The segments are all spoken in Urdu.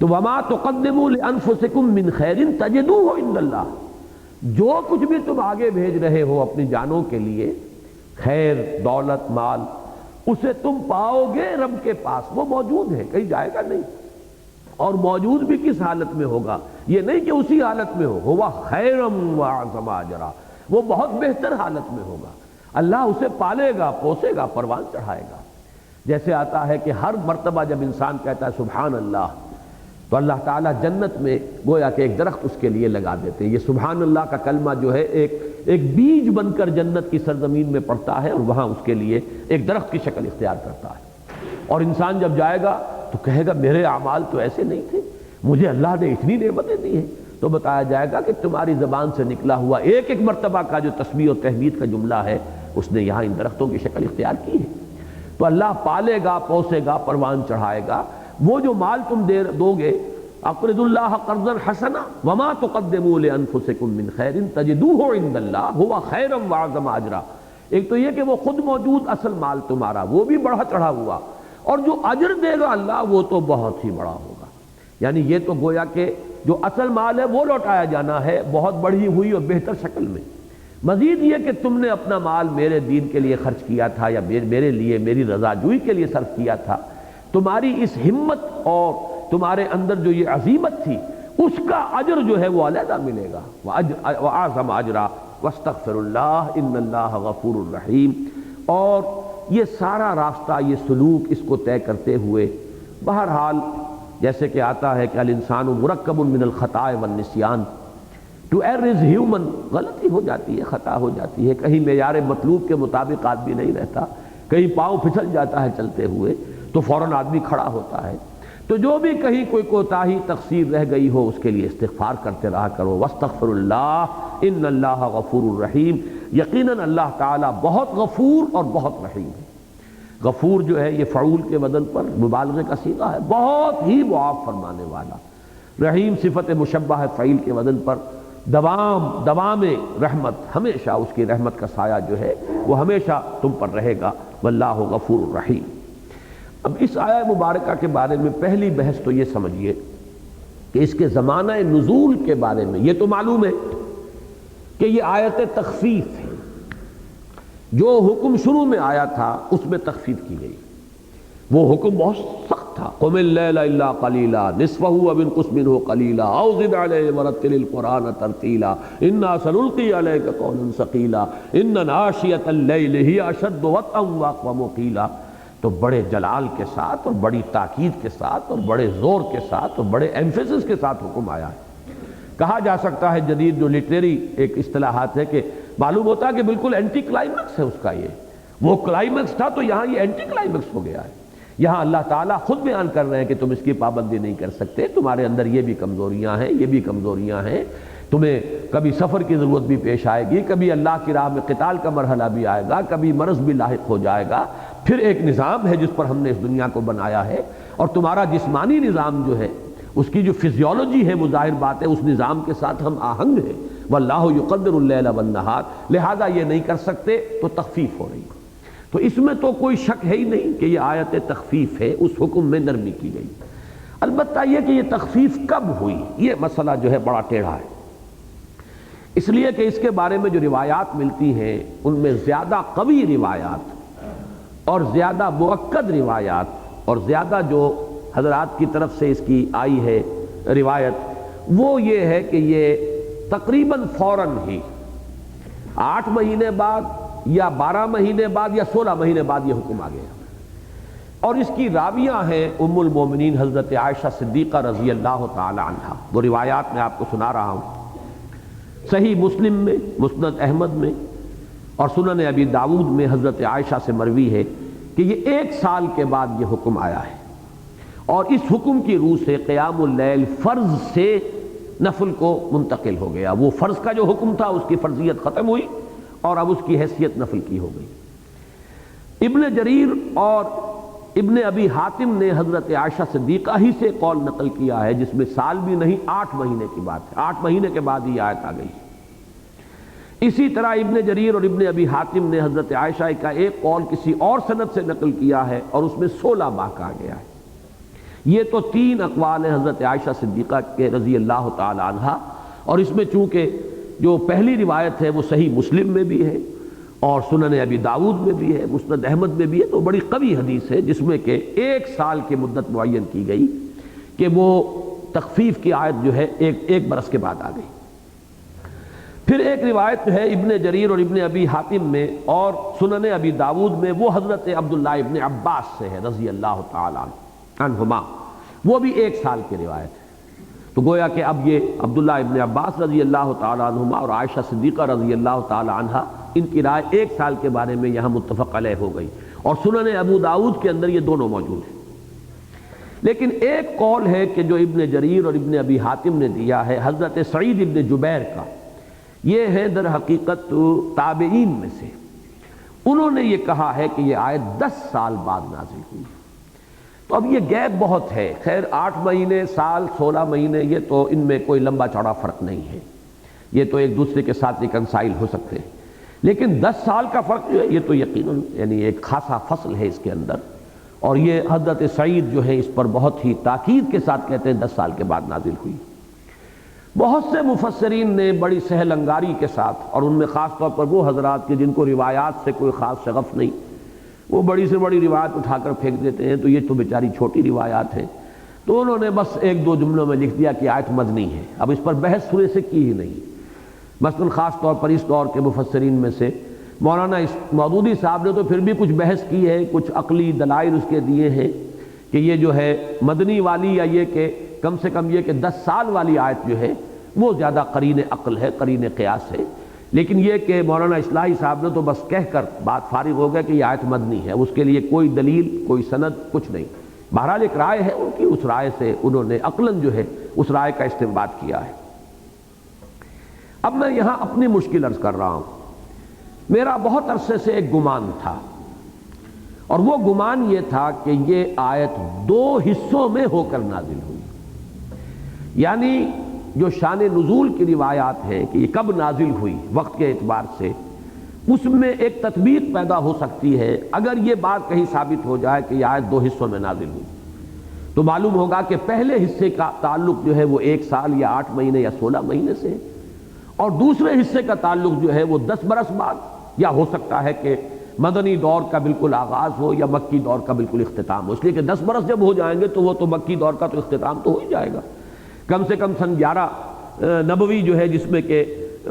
تو وما تقدموا لانفسکم من خیر تجدوہ عند اللہ، جو کچھ بھی تم آگے بھیج رہے ہو اپنی جانوں کے لیے، خیر، دولت، مال، اسے تم پاؤ گے رب کے پاس، وہ موجود ہے، کہیں جائے گا نہیں۔ اور موجود بھی کس حالت میں ہوگا؟ یہ نہیں کہ اسی حالت میں ہو، ہوا خیرم واعظم اجرا، وہ بہت بہتر حالت میں ہوگا۔ اللہ اسے پالے گا، پوسے گا، پروان چڑھائے گا۔ جیسے آتا ہے کہ ہر مرتبہ جب انسان کہتا ہے سبحان اللہ، تو اللہ تعالیٰ جنت میں گویا کہ ایک درخت اس کے لیے لگا دیتے ہیں۔ یہ سبحان اللہ کا کلمہ جو ہے ایک بیج بن کر جنت کی سرزمین میں پڑتا ہے، اور وہاں اس کے لیے ایک درخت کی شکل اختیار کرتا ہے۔ اور انسان جب جائے گا تو کہے گا میرے اعمال تو ایسے نہیں تھے، مجھے اللہ نے اتنی نعمتیں دی ہیں۔ تو بتایا جائے گا کہ تمہاری زبان سے نکلا ہوا ایک ایک مرتبہ کا جو تسبیح و تحمید کا جملہ ہے، اس نے یہاں ان درختوں کی شکل اختیار کی ہے۔ تو اللہ پالے گا، پوسے گا، پروان چڑھائے گا۔ وہ جو مال تم دو گے، اقرضوا اللہ قرضا حسنا وما تقدموا لانفسکم من خیر تجدوہ عند اللہ هو خیرا واعظم اجرا۔ ایک تو یہ کہ وہ خود موجود اصل مال تمہارا، وہ بھی بڑھا چڑھا ہوا، اور جو اجر دے گا اللہ وہ تو بہت ہی بڑا ہوگا۔ یعنی یہ تو گویا کہ جو اصل مال ہے وہ لوٹایا جانا ہے بہت بڑھی ہوئی اور بہتر شکل میں۔ مزید یہ کہ تم نے اپنا مال میرے دین کے لیے خرچ کیا تھا، یا میرے لیے، میری رضا جوئی کے لیے صرف کیا تھا، تمہاری اس ہمت اور تمہارے اندر جو یہ عزیمت تھی، اس کا اجر جو ہے وہ علیحدہ ملے گا۔ وَأَعْظَمَ أَجْرًا وَاسْتَغْفِرُ اللَّهَ إِنَّ اللَّهَ غَفُورٌ رَحِيمٌ۔ اور یہ سارا راستہ، یہ سلوک، اس کو طے کرتے ہوئے بہرحال جیسے کہ آتا ہے کہ الانسان مرکب من الخطاء والنسیان، ٹو ایرر از ہیومن، غلطی ہو جاتی ہے، خطا ہو جاتی ہے، کہیں معیار مطلوب کے مطابق آدمی نہیں رہتا، کہیں پاؤں پھسل جاتا ہے چلتے ہوئے تو فوراً آدمی کھڑا ہوتا ہے۔ تو جو بھی کہیں کوئی کوتاہی تقصیر رہ گئی ہو اس کے لیے استغفار کرتے رہا کرو۔ واستغفر اللہ ان اللہ غفور الرحیم، یقیناً اللہ تعالیٰ بہت غفور اور بہت رحیم ہے۔ غفور جو ہے یہ فعول کے وزن پر مبالغے کا صیغہ ہے، بہت ہی معاف فرمانے والا۔ رحیم صفت مشبہ ہے فعیل کے وزن پر، دوام رحمت، ہمیشہ اس کی رحمت کا سایہ جو ہے وہ ہمیشہ تم پر رہے گا۔ واللہ غفور الرحیم۔ اب اس آیہ مبارکہ کے بارے میں پہلی بحث تو یہ سمجھیے کہ اس کے زمانہ نزول کے بارے میں یہ تو معلوم ہے کہ یہ آیت تخفیف ہے، جو حکم شروع میں آیا تھا اس میں تخفیف کی گئی۔ وہ حکم بہت سخت تھا، قم اللیل الا قلیلا نصفہ او انقص منہ قلیلا او زد علیہ ورتل القرآن ترتیلا انا سنلقی علیک قولا ثقیلا ان ناشئۃ اللیل ہی اشد وطئا واقوم قیلا۔ تو بڑے جلال کے ساتھ اور بڑی تاکید کے ساتھ اور بڑے زور کے ساتھ اور بڑے ایمفیسس کے ساتھ حکم آیا ہے۔ کہا جا سکتا ہے جدید جو لٹریری ایک اصطلاحات ہے کہ معلوم ہوتا ہے کہ بالکل اینٹی کلائمیکس ہے اس کا، یہ وہ کلائمیکس تھا تو یہاں یہ اینٹی کلائمیکس ہو گیا ہے۔ یہاں اللہ تعالیٰ خود بیان کر رہے ہیں کہ تم اس کی پابندی نہیں کر سکتے، تمہارے اندر یہ بھی کمزوریاں ہیں، یہ بھی کمزوریاں ہیں، تمہیں کبھی سفر کی ضرورت بھی پیش آئے گی، کبھی اللہ کی راہ میں قتال کا مرحلہ بھی آئے گا، کبھی مرض بھی لاحق ہو جائے گا۔ پھر ایک نظام ہے جس پر ہم نے اس دنیا کو بنایا ہے، اور تمہارا جسمانی نظام جو ہے اس کی جو فزیولوجی ہے وہ ظاہر بات ہے اس نظام کے ساتھ ہم آہنگ ہیں۔ واللہ یقدر اللیل والنہار، لہذا یہ نہیں کر سکتے تو تخفیف ہو رہی ہے۔ تو اس میں تو کوئی شک ہے ہی نہیں کہ یہ آیت تخفیف ہے، اس حکم میں نرمی کی گئی۔ البتہ یہ کہ یہ تخفیف کب ہوئی، یہ مسئلہ جو ہے بڑا ٹیڑھا ہے، اس لیے کہ اس کے بارے میں جو روایات ملتی ہیں ان میں زیادہ قوی روایات اور زیادہ مؤکد روایات اور زیادہ جو حضرات کی طرف سے اس کی آئی ہے روایت، وہ یہ ہے کہ یہ تقریباً فوراً ہی 8 مہینے بعد یا 12 مہینے بعد یا 16 مہینے بعد یہ حکم آ گیا۔ اور اس کی راویہ ہیں ام المومنین حضرت عائشہ صدیقہ رضی اللہ تعالی عنہا۔ وہ روایات میں آپ کو سنا رہا ہوں، صحیح مسلم میں، مسند احمد میں اور سنن ابی داود میں حضرت عائشہ سے مروی ہے کہ یہ 1 سال کے بعد یہ حکم آیا ہے، اور اس حکم کی روح سے قیام اللیل فرض سے نفل کو منتقل ہو گیا۔ وہ فرض کا جو حکم تھا اس کی فرضیت ختم ہوئی اور اب اس کی حیثیت نفل کی ہو گئی۔ ابن جریر اور ابن ابی حاتم نے حضرت عائشہ صدیقہ ہی سے قول نقل کیا ہے جس میں سال بھی نہیں 8 مہینے کی بات ہے، 8 مہینے کے بعد یہ آیت آ گئی۔ اسی طرح ابن جریر اور ابن ابی حاتم نے حضرت عائشہ کا ایک قول کسی اور سند سے نقل کیا ہے اور اس میں 16 ماہ کہا گیا ہے۔ یہ تو 3 اقوال ہیں حضرت عائشہ صدیقہ کے رضی اللہ تعالی عنہا، اور اس میں چونکہ جو پہلی روایت ہے وہ صحیح مسلم میں بھی ہے اور سنن ابی داؤد میں بھی ہے، مسند احمد میں بھی ہے، تو بڑی قوی حدیث ہے جس میں کہ 1 سال کی مدت معین کی گئی کہ وہ تخفیف کی آیت جو ہے ایک برس کے بعد آ گئی۔ پھر ایک روایت جو ہے ابن جریر اور ابن ابی حاتم میں اور سنن ابی داؤد میں، وہ حضرت عبداللہ ابن عباس سے ہے رضی اللہ تعالی عنہما، وہ بھی 1 سال کی روایت ہے۔ تو گویا کہ اب یہ عبداللہ ابن عباس رضی اللہ تعالی عنہما اور عائشہ صدیقہ رضی اللہ تعالی عنہا، ان کی رائے 1 سال کے بارے میں یہاں متفق علیہ ہو گئی، اور سنن ابو داؤد کے اندر یہ دونوں موجود ہیں۔ لیکن ایک قول ہے کہ جو ابن جریر اور ابن ابی حاتم نے دیا ہے حضرت سعید ابن جبیر کا، یہ ہے در حقیقت تابعین میں سے، انہوں نے یہ کہا ہے کہ یہ آیت 10 سال بعد نازل ہوئی۔ تو اب یہ گیپ بہت ہے، خیر 8 مہینے، سال، 16 مہینے، یہ تو ان میں کوئی لمبا چوڑا فرق نہیں ہے، یہ تو ایک دوسرے کے ساتھ ریکنسائل ہو سکتے ہیں، لیکن 10 سال کا فرق جو ہے یہ تو یقیناً یعنی ایک خاصا فصل ہے اس کے اندر، اور یہ حضرت سعید جو ہے اس پر بہت ہی تاکید کے ساتھ کہتے ہیں 10 سال کے بعد نازل ہوئی۔ بہت سے مفسرین نے بڑی سہل انگاری کے ساتھ، اور ان میں خاص طور پر وہ حضرات کے جن کو روایات سے کوئی خاص شغف نہیں، وہ بڑی سے بڑی روایت اٹھا کر پھینک دیتے ہیں، تو یہ تو بیچاری چھوٹی روایات ہیں، تو انہوں نے بس 1-2 جملوں میں لکھ دیا کہ آیت مدنی ہے، اب اس پر بحث سرے سے کی ہی نہیں۔ مثلا خاص طور پر اس دور کے مفسرین میں سے مولانا مودودی صاحب نے تو پھر بھی کچھ بحث کی ہے، کچھ عقلی دلائل اس کے دیے ہیں کہ یہ جو ہے مدنی والی، یا یہ کہ کم سے کم یہ کہ 10 سال والی آیت جو ہے وہ زیادہ قرین عقل ہے، قرین قیاس ہے، لیکن یہ کہ مولانا اصلاحی صاحب نے تو بس کہہ کر بات فارغ ہو گیا کہ یہ آیت مدنی ہے، اس کے لیے کوئی دلیل، کوئی سند، کچھ نہیں۔ بہرحال ایک رائے ہے ان کی، اس رائے سے انہوں نے عقلاً جو ہے اس رائے کا استنباط کیا ہے۔ اب میں یہاں اپنی مشکل عرض کر رہا ہوں۔ میرا بہت عرصے سے ایک گمان تھا، اور وہ گمان یہ تھا کہ یہ آیت 2 حصوں میں ہو کر نازل ہوئی، یعنی جو شان نزول کی روایات ہیں کہ یہ کب نازل ہوئی وقت کے اعتبار سے، اس میں ایک تطبیق پیدا ہو سکتی ہے اگر یہ بات کہیں ثابت ہو جائے کہ یہ آیت 2 حصوں میں نازل ہوئی، تو معلوم ہوگا کہ پہلے حصے کا تعلق جو ہے وہ 1 سال یا 8 مہینے یا 16 مہینے سے ہے، اور دوسرے حصے کا تعلق جو ہے وہ 10 برس بعد، یا ہو سکتا ہے کہ مدنی دور کا بالکل آغاز ہو یا مکی دور کا بالکل اختتام ہو، اس لیے کہ 10 برس جب ہو جائیں گے تو وہ تو مکی دور کا تو اختتام تو ہو ہی جائے گا، کم سے کم سن 11 نبوی جو ہے جس میں کہ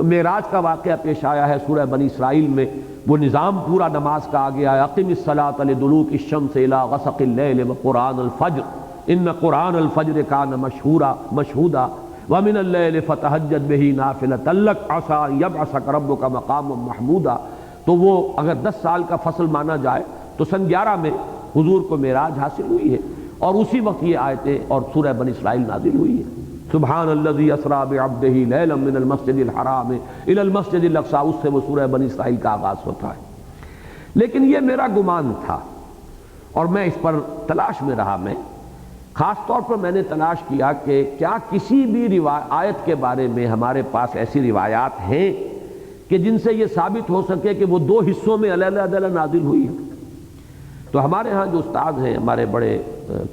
معراج کا واقعہ پیش آیا ہے سورہ بنی اسرائیل میں، وہ نظام پورا نماز کا آ گیا ہے، اقم الصلاۃ لدلوک الشمس الی غسق اللیل وقرآن الفجر ان قرآن الفجر کان مشہودا ومن اللیل فتہجد بہ نافلۃ لک عسیٰ ان یبعثک ربک مقاما محمودا۔ تو وہ اگر 10 سال کا فصل مانا جائے تو سن 11 میں حضور کو معراج حاصل ہوئی ہے، اور اسی وقت یہ آیتیں اور سورہ بنی اسرائیل نازل ہوئی ہے۔ سبحان الذی اسریٰ بعبدہ لیلا من المسجد الحرام الی المسجد الاقصیٰ، اس سے وہ سورہ بنی اسرائیل کا آغاز ہوتا ہے۔ لیکن یہ میرا گمان تھا، اور میں اس پر تلاش میں رہا، میں خاص طور پر میں نے تلاش کیا کہ کیا کسی بھی آیت کے بارے میں ہمارے پاس ایسی روایات ہیں کہ جن سے یہ ثابت ہو سکے کہ وہ 2 حصوں میں علیحدہ نازل ہوئی ہے۔ تو ہمارے ہاں جو استاد ہیں، ہمارے بڑے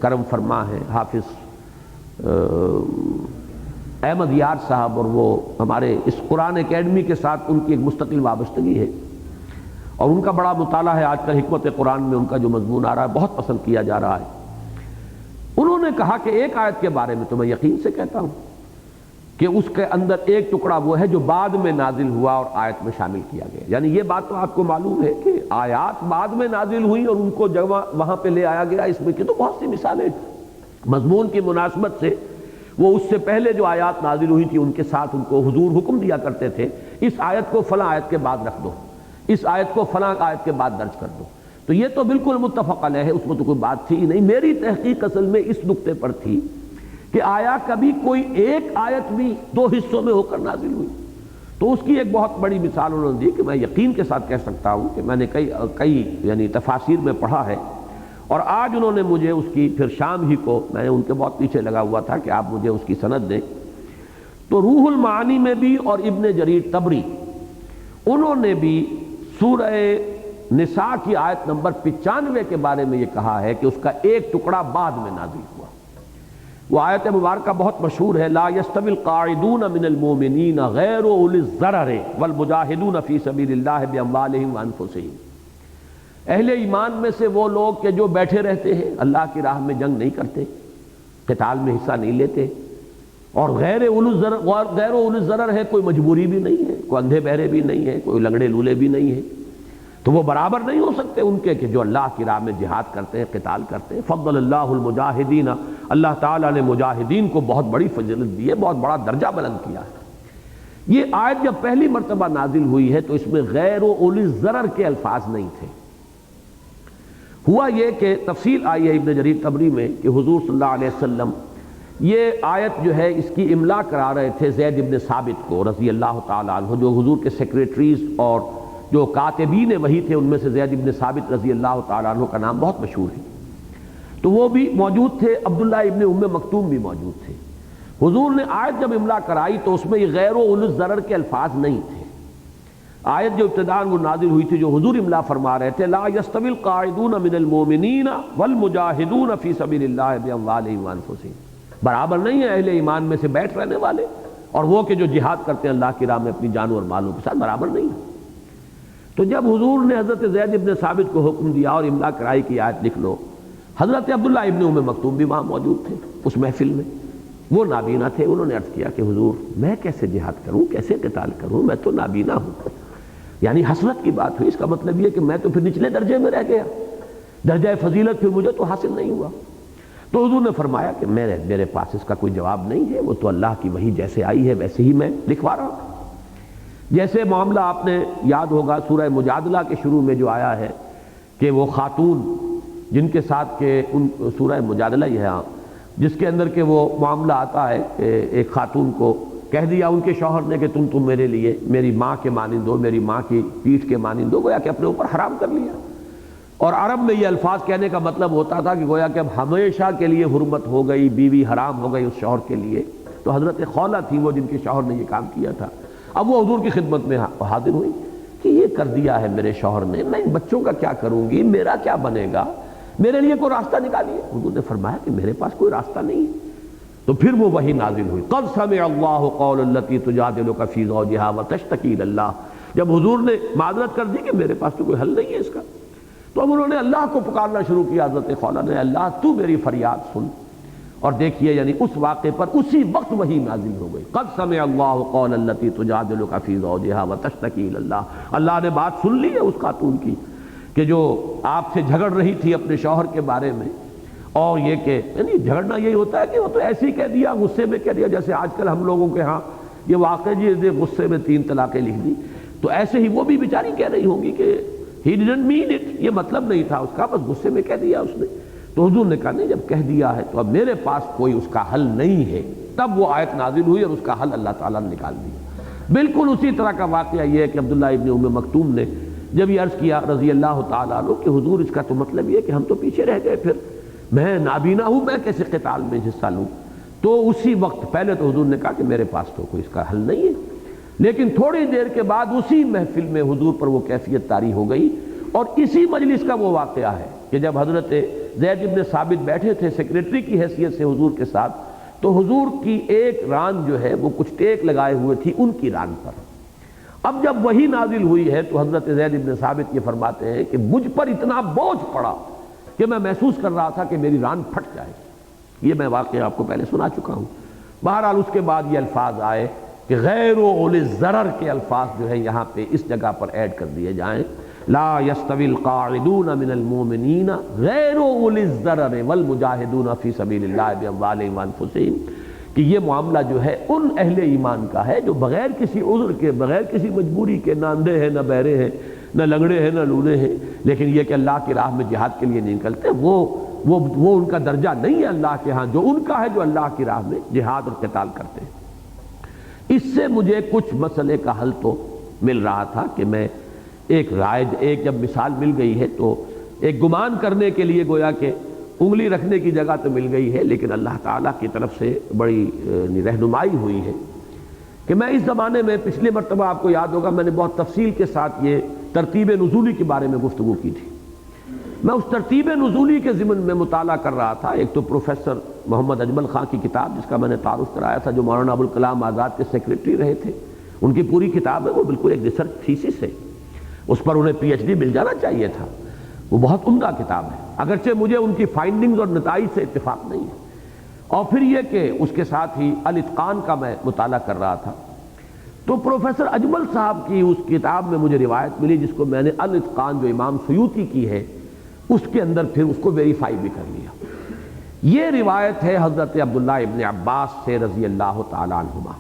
کرم فرما ہیں حافظ احمد یار صاحب، اور وہ ہمارے اس قرآن اکیڈمی کے ساتھ ان کی ایک مستقل وابستگی ہے، اور ان کا بڑا مطالعہ ہے، آج کل حکمت قرآن میں ان کا جو مضمون آ رہا ہے بہت پسند کیا جا رہا ہے۔ انہوں نے کہا کہ ایک آیت کے بارے میں تو میں یقین سے کہتا ہوں کہ اس کے اندر ایک ٹکڑا وہ ہے جو بعد میں نازل ہوا اور آیت میں شامل کیا گیا، یعنی یہ بات تو آپ کو معلوم ہے کہ آیات بعد میں نازل ہوئی اور ان کو جگہ وہاں پہ لے آیا گیا، اس میں کی تو بہت سی مثالیں مضمون کی مناسبت سے، وہ اس سے پہلے جو آیات نازل ہوئی تھی ان کے ساتھ ان کو حضور حکم دیا کرتے تھے اس آیت کو فلاں آیت کے بعد رکھ دو، اس آیت کو فلاں آیت کے بعد درج کر دو، تو یہ تو بالکل متفق علیہ ہے، اس میں تو کوئی بات تھی ہی نہیں۔ میری تحقیق اصل میں اس نقطے پر تھی کہ آیا کبھی کوئی ایک آیت بھی 2 حصوں میں ہو کر نازل ہوئی؟ تو اس کی ایک بہت بڑی مثال انہوں نے دی کہ میں یقین کے ساتھ کہہ سکتا ہوں کہ میں نے کئی یعنی تفاسیر میں پڑھا ہے، اور آج انہوں نے مجھے اس کی پھر شام ہی کو، میں ان کے بہت پیچھے لگا ہوا تھا کہ آپ مجھے اس کی سند دیں، تو روح المعانی میں بھی اور ابن جریر طبری انہوں نے بھی سورہ نساء کی آیت نمبر 95 کے بارے میں یہ کہا ہے کہ اس کا ایک ٹکڑا بعد میں نازل ہوا، وہ آیت مبارکہ بہت مشہور ہے، لا یستوی القاعدون من المؤمنین غیر اولی الضرر والمجاہدون فی سبیل اللہ باموالہم وانفسہم۔ اہل ایمان میں سے وہ لوگ کہ جو بیٹھے رہتے ہیں، اللہ کی راہ میں جنگ نہیں کرتے، قتال میں حصہ نہیں لیتے، اور غیر اولی الضرر ہے، کوئی مجبوری بھی نہیں ہے، کوئی اندھے بہرے بھی نہیں ہے، کوئی لنگڑے لولے بھی نہیں ہے، تو وہ برابر نہیں ہو سکتے ان کے کہ جو اللہ کی راہ میں جہاد کرتے ہیں، قتال کرتے ہیں۔ فضل اللہ المجاہدین، اللہ تعالیٰ نے مجاہدین کو بہت بڑی فضیلت دی ہے، بہت بڑا درجہ بلند کیا ہے۔ یہ آیت جب پہلی مرتبہ نازل ہوئی ہے تو اس میں غیر اولی الضرر کے الفاظ نہیں تھے۔ ہوا یہ کہ تفصیل آئی ہے ابن جریر طبری میں کہ حضور صلی اللہ علیہ وسلم یہ آیت جو ہے اس کی املا کرا رہے تھے زید ابن ثابت کو رضی اللہ تعالیٰ عنہ، جو حضور کے سیکریٹریز اور جو کاتبین وحی تھے ان میں سے زید ابن ثابت رضی اللہ تعالیٰ عنہ کا نام بہت مشہور ہے، تو وہ بھی موجود تھے، عبداللہ ابن ام مکتوم بھی موجود تھے۔ حضور نے آیت جب املا کرائی تو اس میں یہ غیر اولی الضرر کے الفاظ نہیں تھے۔ آیت جو ابتداءً وہ نازل ہوئی تھی جو حضور املا فرما رہے تھے، لا یستوی القاعدون من المؤمنین والمجاہدون فی سبیل اللہ باموالہم وانفسہم، برابر نہیں ہے اہل ایمان میں سے بیٹھ رہنے والے اور وہ کہ جو جہاد کرتے ہیں اللہ کی راہ میں اپنی جانوں اور مالوں کے ساتھ، برابر نہیں ہے۔ تو جب حضور نے حضرت زید ابن ثابت کو حکم دیا اور املا کرائی کی آیت لکھ لو، حضرت عبداللہ ابن ام مکتوم بھی وہاں موجود تھے اس محفل میں، وہ نابینا تھے، انہوں نے عرض کیا کہ حضور میں کیسے جہاد کروں، کیسے قتال کروں، میں تو نابینا ہوں۔ یعنی حسرت کی بات ہوئی، اس کا مطلب یہ کہ میں تو پھر نچلے درجے میں رہ گیا، درجہ فضیلت پھر مجھے تو حاصل نہیں ہوا۔ تو حضور نے فرمایا کہ میرے پاس اس کا کوئی جواب نہیں ہے، وہ تو اللہ کی وحی جیسے آئی ہے ویسے ہی میں لکھوا رہا ہوں۔ جیسے معاملہ آپ نے یاد ہوگا سورہ مجادلہ کے شروع میں جو آیا ہے کہ وہ خاتون جن کے ساتھ کہ ان سورہ مجادلہ یہ ہے جس کے اندر کہ وہ معاملہ آتا ہے کہ ایک خاتون کو کہہ دیا ان کے شوہر نے کہ تم میرے لیے میری ماں کے مانند ہو، میری ماں کی پیٹھ کے مانند ہو، گویا کہ اپنے اوپر حرام کر لیا۔ اور عرب میں یہ الفاظ کہنے کا مطلب ہوتا تھا کہ گویا کہ اب ہمیشہ کے لیے حرمت ہو گئی، بیوی حرام ہو گئی اس شوہر کے لیے۔ تو حضرت خولہ تھی وہ جن کے شوہر نے یہ کام کیا تھا، اب وہ حضور کی خدمت میں حاضر ہوئی کہ یہ کر دیا ہے میرے شوہر نے، میں ان بچوں کا کیا کروں گی، میرا کیا بنے گا، میرے لیے کوئی راستہ نکالیے۔ حضور نے فرمایا کہ میرے پاس کوئی راستہ نہیں ہے۔ تو پھر وہ وحی نازل ہوئی، قد سمع اللہ قول التی تجادلک فی زوجہا وتشتکی الی اللہ۔ جب حضور نے معذرت کر دی کہ میرے پاس تو کوئی حل نہیں ہے اس کا، تو اب انہوں نے اللہ کو پکارنا شروع کیا، حضرت خولہ نے، اللہ تو میری فریاد سن۔ اور دیکھیے یعنی اس واقعے پر اسی وقت وحی نازل ہو گئی، قد سمع اللہ قول التی تجادلک فی زوجہا وتشتکی الی اللہ۔ اللہ نے بات سن لی ہے اس خاتون کی کہ جو آپ سے جھگڑ رہی تھی اپنے شوہر کے بارے میں، اور یہ کہ یعنی جھگڑنا یہی ہوتا ہے کہ وہ تو ایسے ہی کہہ دیا، غصے میں کہہ دیا، جیسے آج کل ہم لوگوں کے ہاں یہ واقعہ جی غصے میں 3 طلاقیں لکھ دی، تو ایسے ہی وہ بھی بیچاری کہہ رہی ہوں گی کہ ہی ڈیڈنٹ مین اٹ، یہ مطلب نہیں تھا اس کا، بس غصے میں کہہ دیا اس نے۔ تو حضور نے کہا نہیں، جب کہہ دیا ہے تو اب میرے پاس کوئی اس کا حل نہیں ہے۔ تب وہ آیت نازل ہوئی اور اس کا حل اللہ تعالیٰ نے نکال دیا۔ بالکل اسی طرح کا واقعہ یہ ہے کہ عبداللہ ابن ام مکتوم نے جب یہ عرض کیا رضی اللہ تعالیٰ عنہ کہ حضور اس کا تو مطلب یہ کہ ہم تو پیچھے رہ گئے، پھر میں نابینا ہوں، میں کیسے قتال میں حصہ لوں؟ تو اسی وقت پہلے تو حضور نے کہا کہ میرے پاس تو کوئی اس کا حل نہیں ہے، لیکن تھوڑی دیر کے بعد اسی محفل میں حضور پر وہ کیفیت طاری ہو گئی۔ اور اسی مجلس کا وہ واقعہ ہے کہ جب حضرت زید ابن ثابت بیٹھے تھے سیکریٹری کی حیثیت سے حضور کے ساتھ، تو حضور کی ایک ران جو ہے وہ کچھ ٹیک لگائے ہوئے تھی ان کی ران پر۔ اب جب وہی نازل ہوئی ہے تو حضرت زید ابن ثابت یہ فرماتے ہیں کہ مجھ پر اتنا بوجھ پڑا کہ میں محسوس کر رہا تھا کہ میری ران پھٹ جائے۔ یہ میں واقعہ آپ کو پہلے سنا چکا ہوں۔ بہرحال اس کے بعد یہ الفاظ آئے کہ غیر اولی الضرر کے الفاظ جو ہے یہاں پہ اس جگہ پر ایڈ کر دیے جائیں، لا یستوی القاعدون من المؤمنین غیر اولی الضرر والمجاہدون فی سبیل اللہ باموالہم وانفسہم، کہ یہ معاملہ جو ہے ان اہل ایمان کا ہے جو بغیر کسی عذر کے، بغیر کسی مجبوری کے، نہ اندھے ہیں نہ بہرے ہیں، نہ لنگڑے ہیں نہ لولے ہیں، لیکن یہ کہ اللہ کی راہ میں جہاد کے لیے نہیں نکلتے، وہ ان کا درجہ نہیں ہے اللہ کے ہاں جو ان کا ہے جو اللہ کی راہ میں جہاد اور قتال کرتے ہیں۔ اس سے مجھے کچھ مسئلے کا حل تو مل رہا تھا کہ میں ایک رائج، ایک جب مثال مل گئی ہے تو ایک گمان کرنے کے لیے گویا کہ انگلی رکھنے کی جگہ تو مل گئی ہے، لیکن اللہ تعالیٰ کی طرف سے بڑی رہنمائی ہوئی ہے کہ میں اس زمانے میں پچھلی مرتبہ آپ کو یاد ہوگا میں نے بہت تفصیل کے ساتھ یہ ترتیب نزولی کے بارے میں گفتگو کی تھی۔ میں اس ترتیب نزولی کے ضمن میں مطالعہ کر رہا تھا، ایک تو پروفیسر محمد اجمل خان کی کتاب جس کا میں نے تعارف کرایا تھا، جو مولانا ابوالکلام آزاد کے سیکریٹری رہے تھے، ان کی پوری کتاب ہے، وہ بالکل ایک ریسرچ تھیسس ہے، اس پر انہیں پی ایچ ڈی مل جانا چاہیے تھا، وہ بہت عمدہ کتاب ہے، اگرچہ مجھے ان کی فائنڈنگز اور نتائج سے اتفاق نہیں ہے۔ اور پھر یہ کہ اس کے ساتھ ہی الاتقان کا میں مطالعہ کر رہا تھا، تو پروفیسر اجمل صاحب کی اس کتاب میں مجھے روایت ملی جس کو میں نے الاتقان جو امام سیوطی کی ہے اس کے اندر پھر اس کو ویریفائی بھی کر لیا۔ یہ روایت ہے حضرت عبداللہ ابن عباس سے رضی اللہ تعالیٰ عنہما،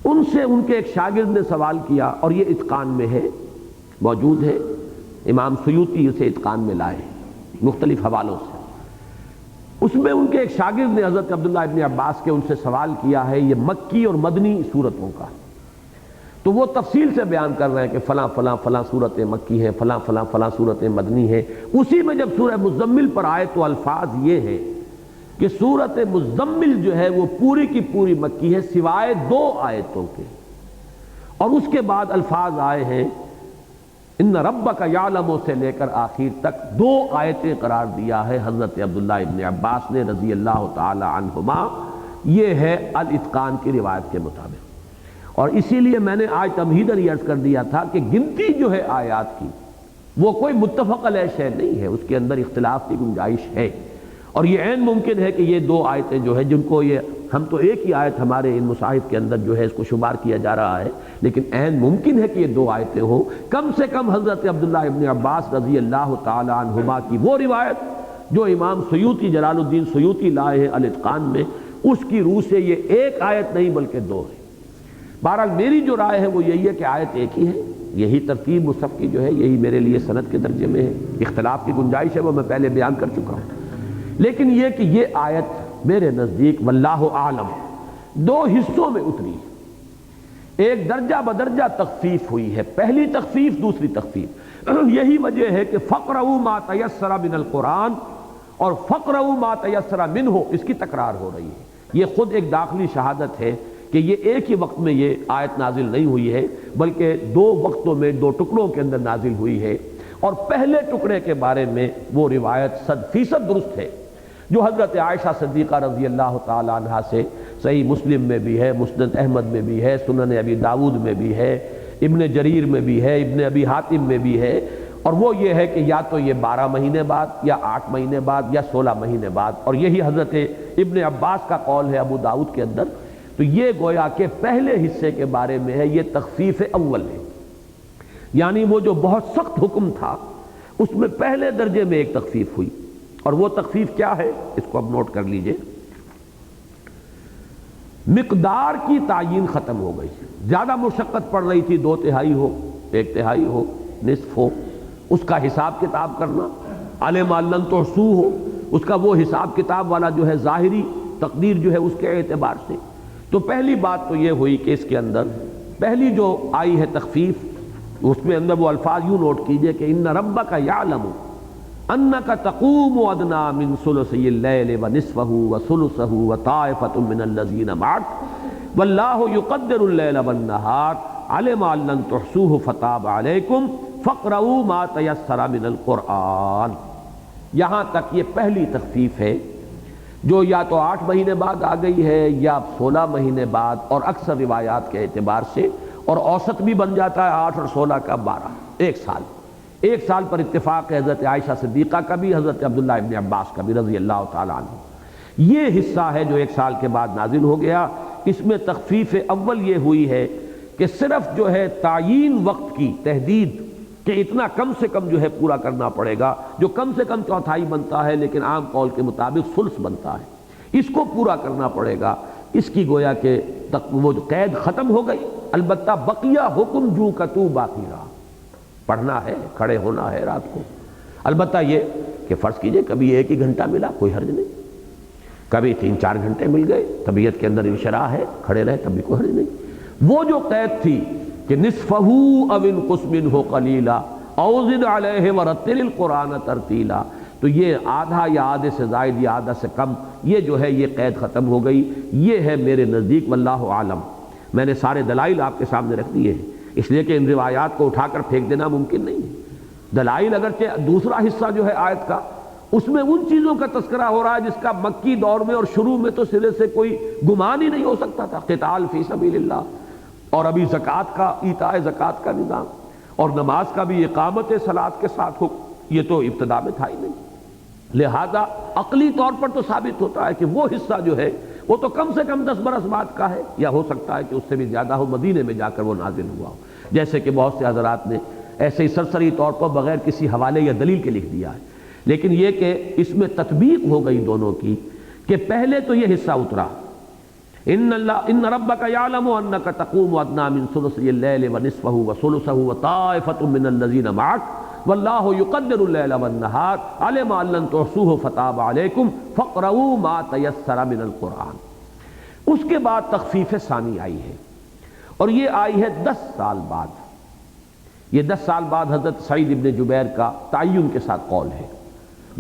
ان سے ان کے ایک شاگرد نے سوال کیا، اور یہ اتقان میں ہے، موجود ہے، امام سیوطی اسے اتقان میں لائے مختلف حوالوں سے۔ اس میں ان کے ایک شاگرد نے حضرت عبداللہ ابن عباس کے ان سے سوال کیا ہے یہ مکی اور مدنی صورتوں کا، تو وہ تفصیل سے بیان کر رہے ہیں کہ فلاں فلاں فلاں صورتیں مکی ہیں، فلاں فلاں فلاں صورتیں مدنی ہیں۔ اسی میں جب سورہ مزمل پر آئے تو الفاظ یہ ہے کہ سورت مزمل جو ہے وہ پوری کی پوری مکی ہے سوائے 2 آیتوں کے، اور اس کے بعد الفاظ آئے ہیں ان ربک یعلم سے لے کر آخر تک 2 آیتیں قرار دیا ہے حضرت عبداللہ ابن عباس نے رضی اللہ تعالی عنہما۔ یہ ہے الاتقان کی روایت کے مطابق، اور اسی لیے میں نے آج تمہیداً یہ عرض کر دیا تھا کہ گنتی جو ہے آیات کی وہ کوئی متفق علیہ شے نہیں ہے، اس کے اندر اختلاف کی گنجائش ہے، اور یہ عین ممکن ہے کہ یہ 2 آیتیں جو ہے جن کو یہ ہم تو ایک ہی آیت ہمارے ان مصاحف کے اندر جو ہے اس کو شمار کیا جا رہا ہے، لیکن عین ممکن ہے کہ یہ 2 آیتیں ہوں، کم سے کم حضرت عبداللہ ابن عباس رضی اللہ تعالی عنہما کی وہ روایت جو امام سیوطی جلال الدین سیوطی لائے ہیں الاتقان میں، اس کی روح سے یہ 1 آیت نہیں بلکہ 2 ہے۔ بہرحال میری جو رائے ہے وہ یہی ہے کہ آیت ایک ہی ہے، یہی ترتیب مصحف کی جو ہے یہی میرے لیے سند کے درجے میں ہے، اختلاف کی گنجائش ہے وہ میں پہلے بیان کر چکا ہوں، لیکن یہ کہ یہ آیت میرے نزدیک واللہ اعلم 2 حصوں میں اتری، ایک درجہ بدرجہ تخفیف ہوئی ہے، پہلی تخفیف دوسری تخفیف، یہی وجہ ہے کہ فقرؤوا ما تیسر من القرآن اور فقرؤوا ما تیسر منہ اس کی تکرار ہو رہی ہے۔ یہ خود ایک داخلی شہادت ہے کہ یہ ایک ہی وقت میں یہ آیت نازل نہیں ہوئی ہے بلکہ 2 وقتوں میں 2 ٹکڑوں کے اندر نازل ہوئی ہے، اور پہلے ٹکڑے کے بارے میں وہ روایت 100% درست ہے جو حضرت عائشہ صدیقہ رضی اللہ تعالی عنہا سے صحیح مسلم میں بھی ہے، مسند احمد میں بھی ہے، سنن ابی داود میں بھی ہے، ابن جریر میں بھی ہے، ابن ابی حاتم میں بھی ہے، اور وہ یہ ہے کہ یا تو یہ 12 مہینے بعد یا 8 مہینے بعد یا 16 مہینے بعد، اور یہی حضرت ابن عباس کا قول ہے ابو داود کے اندر، تو یہ گویا کہ پہلے حصے کے بارے میں ہے، یہ تخفیف اول ہے، یعنی وہ جو بہت سخت حکم تھا اس میں پہلے درجے میں ایک تخفیف ہوئی، اور وہ تخفیف کیا ہے اس کو اب نوٹ کر لیجئے۔ مقدار کی تعیین ختم ہو گئی، زیادہ مشقت پڑ رہی تھی 2/3 ہو، 1/3 ہو، نصف ہو، اس کا حساب کتاب کرنا، علم لن تحصوہ ہو، اس کا وہ حساب کتاب والا جو ہے ظاہری تقدیر جو ہے اس کے اعتبار سے۔ تو پہلی بات تو یہ ہوئی کہ اس کے اندر پہلی جو آئی ہے تخفیف، اس میں اندر وہ الفاظ یوں نوٹ کیجئے کہ ان ربک یعلم انک تقوم ادنی من ثلثی اللیل ونصفہ وثلثہ وطائفۃ من الذین معک واللہ یقدر اللیل والنہار علم ان لن تحصوہ فتاب علیکم فاقرؤوا ما تیسر من القرآن۔ یہاں تک یہ پہلی تخفیف ہے جو یا تو 8 مہینے بعد آ گئی ہے یا 16 مہینے بعد، اور اکثر روایات کے اعتبار سے، اور اوسط بھی بن جاتا ہے 8 اور 16 کا 12، 1 سال، 1 سال پر اتفاق ہے حضرت عائشہ صدیقہ کا بھی، حضرت عبداللہ ابن عباس کا بھی رضی اللہ تعالی عنہ۔ یہ حصہ ہے جو 1 سال کے بعد نازل ہو گیا، اس میں تخفیف اول یہ ہوئی ہے کہ صرف جو ہے تعیین وقت کی تحدید کہ اتنا کم سے کم جو ہے پورا کرنا پڑے گا، جو کم سے کم 1/4 بنتا ہے لیکن عام قول کے مطابق ثلث بنتا ہے، اس کو پورا کرنا پڑے گا، اس کی گویا کہ وہ جو قید ختم ہو گئی، البتہ بقیہ حکم جو کتو باقی رہا، پڑھنا ہے، کھڑے ہونا ہے رات کو، البتہ یہ کہ فرض کیجئے کبھی 1 ہی گھنٹہ ملا کوئی حرج نہیں، کبھی 3-4 گھنٹے مل گئے، طبیعت کے اندر انشراح ہے، کھڑے رہے تب بھی کوئی حرج نہیں۔ وہ جو قید تھی کہ نصفہ او انقص منہ قلیلا او زد علیہ ورتل القرآن ترتیلا، تو یہ آدھا یا آدھے سے زائد یا آدھا سے کم، یہ جو ہے یہ قید ختم ہو گئی۔ یہ ہے میرے نزدیک واللہ عالم، میں نے سارے دلائل آپ کے سامنے رکھ دیے ہیں، اس لیے کہ ان روایات کو اٹھا کر پھینک دینا ممکن نہیں ہے۔ دلائل اگرچہ دوسرا حصہ جو ہے آیت کا اس میں ان چیزوں کا تذکرہ ہو رہا ہے جس کا مکی دور میں اور شروع میں تو سرے سے کوئی گمان ہی نہیں ہو سکتا تھا، قتال فی سبیل اللہ، اور ابھی زکوٰۃ کا، ایتاء زکوٰۃ کا نظام، اور نماز کا بھی اقامت صلاۃ کے ساتھ حکم، یہ تو ابتدا میں تھا ہی نہیں۔ لہذا عقلی طور پر تو ثابت ہوتا ہے کہ وہ حصہ جو ہے وہ تو کم سے کم 10 برس بعد کا ہے، یا ہو سکتا ہے کہ اس سے بھی زیادہ ہو، مدینے میں جا کر وہ نازل ہوا ہو، جیسے کہ بہت سے حضرات نے ایسے ہی سرسری طور پر بغیر کسی حوالے یا دلیل کے لکھ دیا ہے۔ لیکن یہ کہ اس میں تطبیق ہو گئی دونوں کی، کہ پہلے تو یہ حصہ اترا، ان ربک یعلم انک تقوم ادنی من ثلثی اللیل ونصفہ وثلثہ وطائفۃ من الذین معک واللہ یقدر اللیل والنہار علم ان لن تحصوہ فتاب علیکم فاقرؤوا ما تیسر من القرآن۔ اس کے بعد تخفیف ثانی آئی ہے، اور یہ آئی ہے 10 سال بعد۔ یہ 10 سال بعد حضرت سعید ابن جبیر کا تعین کے ساتھ قول ہے،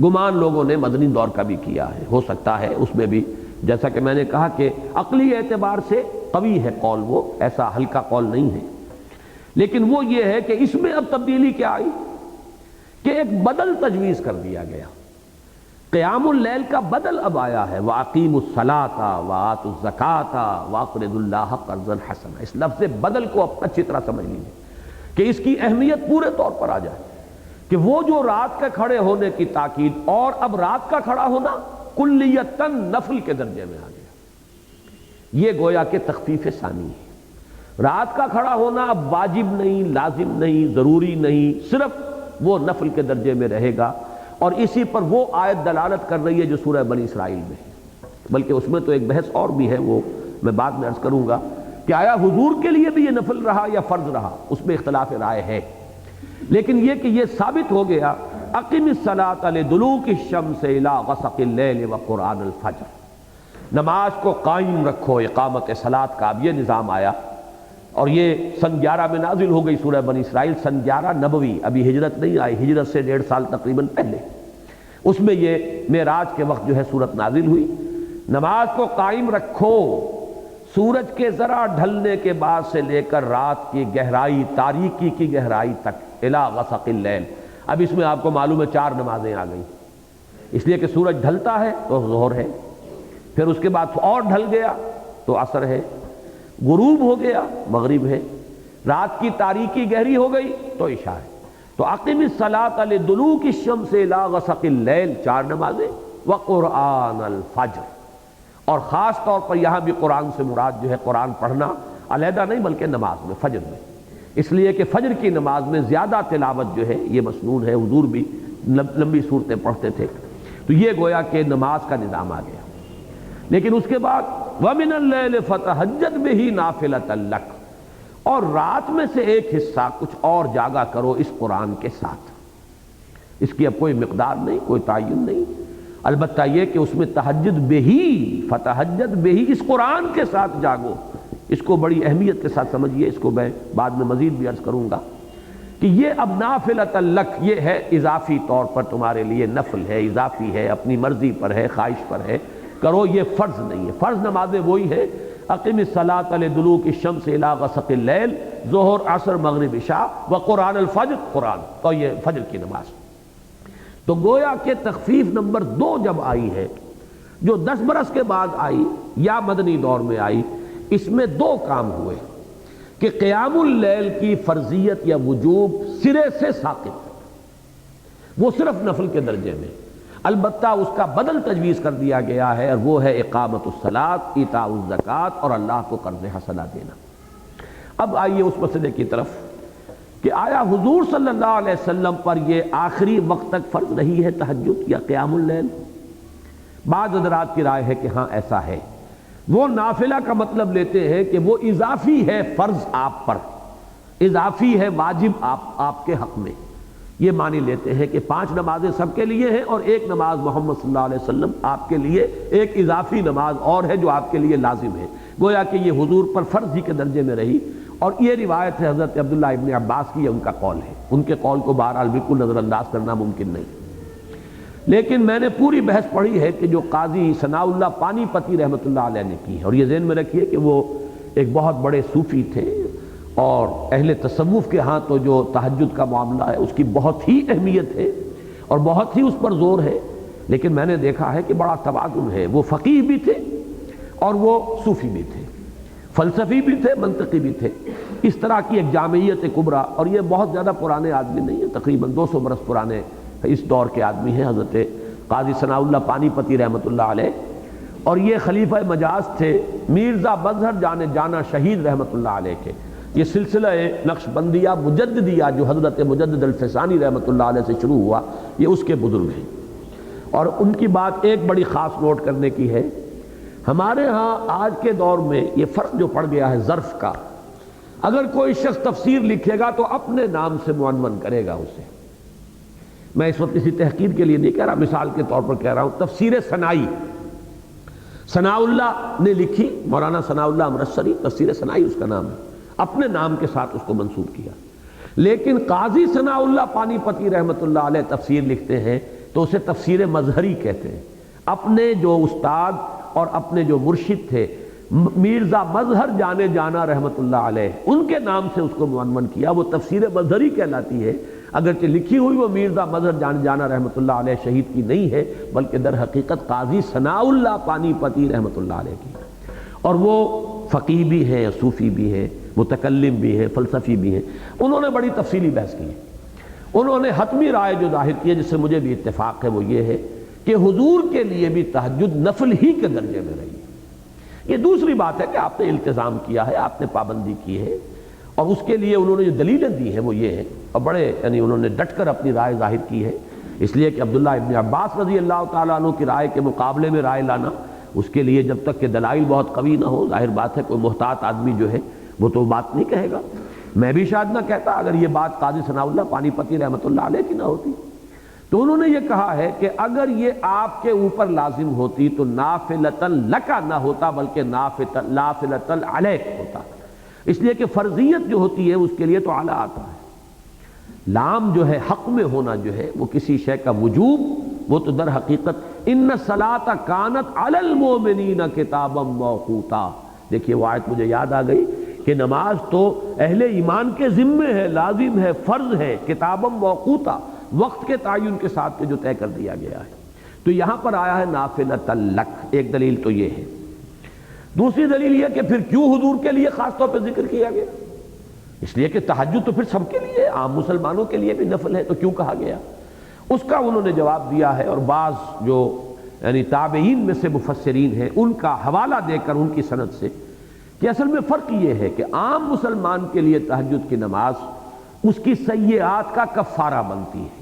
گمان لوگوں نے مدنی دور کا بھی کیا ہے، ہو سکتا ہے اس میں بھی، جیسا کہ میں نے کہا کہ عقلی اعتبار سے قوی ہے قول، وہ ایسا ہلکا قول نہیں ہے، لیکن وہ یہ ہے کہ اس میں اب تبدیلی کیا آئی کہ ایک بدل تجویز کر دیا گیا، قیام اللیل کا بدل اب آیا ہے، وَأَقِيمُوا الصَّلَاةَ وَآتُوا الزَّكَاةَ وَأَقْرِضُوا اللَّهَ قَرْضًا حَسَنًا۔ اس لفظ بدل کو اب اچھی طرح سمجھ لیجیے کہ اس کی اہمیت پورے طور پر آ جائے، کہ وہ جو رات کے کھڑے ہونے کی تاکید، اور اب رات کا کھڑا ہونا کلیتاً نفل کے درجے میں آ گیا، یہ گویا کہ تخفیف ثانی ہے۔ رات کا کھڑا ہونا اب واجب نہیں، لازم نہیں، ضروری نہیں، صرف وہ نفل کے درجے میں رہے گا، اور اسی پر وہ آیت دلالت کر رہی ہے جو سورہ بنی اسرائیل میں ہے۔ بلکہ اس میں تو ایک بحث اور بھی ہے، وہ میں بعد میں عرض کروں گا کہ آیا حضور کے لیے بھی یہ نفل رہا یا فرض رہا، اس میں اختلاف رائے ہے، لیکن یہ کہ یہ ثابت ہو گیا اقم الصلاۃ لدلوک الشمس الی غسق اللیل وقرآن الفجر، نماز کو قائم رکھو، اقامت صلاۃ کا اب یہ نظام آیا، اور یہ سن 11 میں نازل ہو گئی سورہ بنی اسرائیل، سن 11 نبوی، ابھی ہجرت نہیں آئی، ہجرت سے 1.5 سال تقریباً پہلے، اس میں یہ معراج کے وقت جو ہے سورت نازل ہوئی، نماز کو قائم رکھو سورج کے ذرا ڈھلنے کے بعد سے لے کر رات کی گہرائی، تاریکی کی گہرائی تک، الی غسق اللیل۔ اب اس میں آپ کو معلوم ہے 4 نمازیں آ گئیں، اس لیے کہ سورج ڈھلتا ہے تو ظہر ہے، پھر اس کے بعد اور ڈھل گیا تو عصر ہے، غروب ہو گیا مغرب ہے، رات کی تاریکی گہری ہو گئی تو عشاء ہے۔ تو اقم الصلاۃ لدلوک الشمس الی غسق اللیل، 4 نمازیں، وقرآن الفجر، اور خاص طور پر یہاں بھی قرآن سے مراد جو ہے قرآن پڑھنا علیحدہ نہیں بلکہ نماز میں، فجر میں، اس لیے کہ فجر کی نماز میں زیادہ تلاوت جو ہے یہ مسنون ہے، حضور بھی لمبی صورتیں پڑھتے تھے، تو یہ گویا کہ نماز کا نظام آ گیا۔ لیکن اس کے بعد وَمِنَ اللَّيْلِ فَتَهَجَّدْ بِهِ نَافِلَةً لَكَ، اور رات میں سے ایک حصہ کچھ اور جاگا کرو اس قرآن کے ساتھ، اس کی اب کوئی مقدار نہیں، کوئی تعین نہیں، البتہ یہ کہ اس میں تہجد بہی، فتہجد بہی، اس قرآن کے ساتھ جاگو، اس کو بڑی اہمیت کے ساتھ سمجھیے، اس کو میں بعد میں مزید بھی عرض کروں گا کہ یہ اب نافلۃ لک، یہ ہے اضافی طور پر تمہارے لیے نفل ہے، اضافی ہے، اپنی مرضی پر ہے، خواہش پر ہے، کرو، یہ فرض نہیں ہے۔ فرض نمازیں وہی ہیں، اقم الصلاۃ لدلوک الشمس الی غسق اللیل، ظہر، عصر، مغرب، عشاء، وقرآن الفجر، قرآن، اور یہ فجر کی نماز۔ تو گویا کہ تخفیف نمبر 2 جب آئی ہے، جو 10 برس کے بعد آئی یا مدنی دور میں آئی، اس میں 2 کام ہوئے کہ قیام اللیل کی فرضیت یا وجوب سرے سے ساقط، وہ صرف نفل کے درجے میں، البتہ اس کا بدل تجویز کر دیا گیا ہے، اور وہ ہے اقامت الصلاۃ، ایتاء الزکوٰۃ، اور اللہ کو قرض حسنہ دینا۔ اب آئیے اس مسئلے کی طرف کہ آیا حضور صلی اللہ علیہ وسلم پر یہ آخری وقت تک فرض رہی ہے تہجد یا قیام اللیل؟ بعض حضرات کی رائے ہے کہ ہاں ایسا ہے، وہ نافلہ کا مطلب لیتے ہیں کہ وہ اضافی ہے فرض آپ پر، اضافی ہے واجب آپ کے حق میں، یہ معنی لیتے ہیں کہ 5 نمازیں سب کے لیے ہیں، اور ایک نماز محمد صلی اللہ علیہ وسلم آپ کے لیے ایک اضافی نماز اور ہے جو آپ کے لیے لازم ہے، گویا کہ یہ حضور پر فرض ہی کے درجے میں رہی۔ اور یہ روایت ہے حضرت عبداللہ ابن عباس کی، ان کا قول ہے، ان کے قول کو بہرحال بالکل نظر انداز کرنا ممکن نہیں، لیکن میں نے پوری بحث پڑھی ہے کہ جو قاضی ثناء اللہ پانی پتی رحمۃ اللہ علیہ نے کی ہے، اور یہ ذہن میں رکھیے کہ وہ ایک بہت بڑے صوفی تھے، اور اہل تصوف کے ہاں تو جو تہجد کا معاملہ ہے اس کی بہت ہی اہمیت ہے اور بہت ہی اس پر زور ہے، لیکن میں نے دیکھا ہے کہ بڑا توازن ہے، وہ فقیہ بھی تھے اور وہ صوفی بھی تھے، فلسفی بھی تھے، منطقی بھی تھے، اس طرح کی ایک جامعیت کبریٰ۔ اور یہ بہت زیادہ پرانے آدمی نہیں ہیں، تقریباً 200 برس پرانے اس دور کے آدمی ہیں، حضرت قاضی ثناء اللہ پانی پتی رحمۃ اللہ علیہ، اور یہ خلیفہ مجاز تھے میرزا مظہر جانا شہید رحمۃ اللہ علیہ کے۔ یہ سلسلہ نقش بندیہ مجددیہ جو حضرت مجدد الفسانی رحمۃ اللہ علیہ سے شروع ہوا، یہ اس کے بزرگ ہیں۔ اور ان کی بات ایک بڑی خاص نوٹ کرنے کی ہے، ہمارے ہاں آج کے دور میں یہ فرق جو پڑ گیا ہے ظرف کا، اگر کوئی شخص تفسیر لکھے گا تو اپنے نام سے معنون کرے گا اسے۔ میں اس وقت کسی تحقیر کے لیے نہیں کہہ رہا، مثال کے طور پر کہہ رہا ہوں، تفسیر ثنائی ثناء اللہ نے لکھی، مولانا ثناء اللہ امرتسری، تفسیر ثنائی اس کا نام ہے، اپنے نام کے ساتھ اس کو منسوب کیا۔ لیکن قاضی ثناء اللہ پانی پتی رحمۃ اللہ علیہ تفسیر لکھتے ہیں تو اسے تفسیر مظہری کہتے ہیں۔ اپنے جو استاد اور اپنے جو مرشد تھے میرزا مظہر جانا رحمۃ اللہ علیہ، ان کے نام سے اس کو معنون کیا، وہ تفسیر مظہری کہلاتی ہے، اگرچہ لکھی ہوئی وہ میرزا مظہر جانا رحمۃ اللہ علیہ شہید کی نہیں ہے، بلکہ در حقیقت قاضی ثناء اللہ پانی پتی رحمۃ اللہ علیہ کی۔ اور وہ فقیہ بھی ہیں، صوفی بھی ہیں، متکلم بھی ہیں، فلسفی بھی ہیں۔ انہوں نے بڑی تفصیلی بحث کی ہے۔ انہوں نے حتمی رائے جو ظاہر کی ہے، جس سے مجھے بھی اتفاق ہے، وہ یہ ہے کہ حضور کے لیے بھی تہجد نفل ہی کے درجے میں رہی۔ یہ دوسری بات ہے کہ آپ نے التزام کیا ہے، آپ نے پابندی کی ہے، اور اس کے لیے انہوں نے جو دلیلیں دی ہیں وہ یہ ہیں، اور بڑے یعنی انہوں نے ڈٹ کر اپنی رائے ظاہر کی ہے، اس لیے کہ عبداللہ ابن عباس رضی اللہ تعالیٰ عنہ کی رائے کے مقابلے میں رائے لانا، اس کے لیے جب تک کہ دلائل بہت قوی نہ ہو، ظاہر بات ہے کوئی محتاط آدمی جو ہے وہ تو بات نہیں کہے گا۔ میں بھی شاید نہ کہتا اگر یہ بات قاضی ثناء اللہ پانی پتی رحمۃ اللہ علیہ کی نہ ہوتی۔ تو انہوں نے یہ کہا ہے کہ اگر یہ آپ کے اوپر لازم ہوتی تو نافلۃً لک نہ ہوتا، بلکہ نافلۃً علیک ہوتا، اس لیے کہ فرضیت جو ہوتی ہے اس کے لیے تو اعلیٰ آتا ہے۔ لام جو ہے حق میں ہونا جو ہے وہ کسی شے کا وجوب، وہ تو در حقیقت ان الصلاۃ کانت علی المؤمنین کتابا موقوتا۔ دیکھیے وہ آیت مجھے یاد آ گئی کہ نماز تو اہل ایمان کے ذمے ہے، لازم ہے، فرض ہے، کتابا موقوتا، وقت کے تعین کے ساتھ جو طے کر دیا گیا ہے۔ تو یہاں پر آیا ہے نافلۃً لک، ایک دلیل تو یہ ہے۔ دوسری دلیل یہ کہ پھر کیوں حضور کے لیے خاص طور پہ ذکر کیا گیا؟ اس لیے کہ تہجد تو پھر سب کے لیے، عام مسلمانوں کے لیے بھی نفل ہے، تو کیوں کہا گیا؟ اس کا انہوں نے جواب دیا ہے، اور بعض جو یعنی تابعین میں سے مفسرین ہیں ان کا حوالہ دے کر ان کی سند سے، کہ اصل میں فرق یہ ہے کہ عام مسلمان کے لیے تہجد کی نماز اس کی سیئات کا کفارہ بنتی ہے،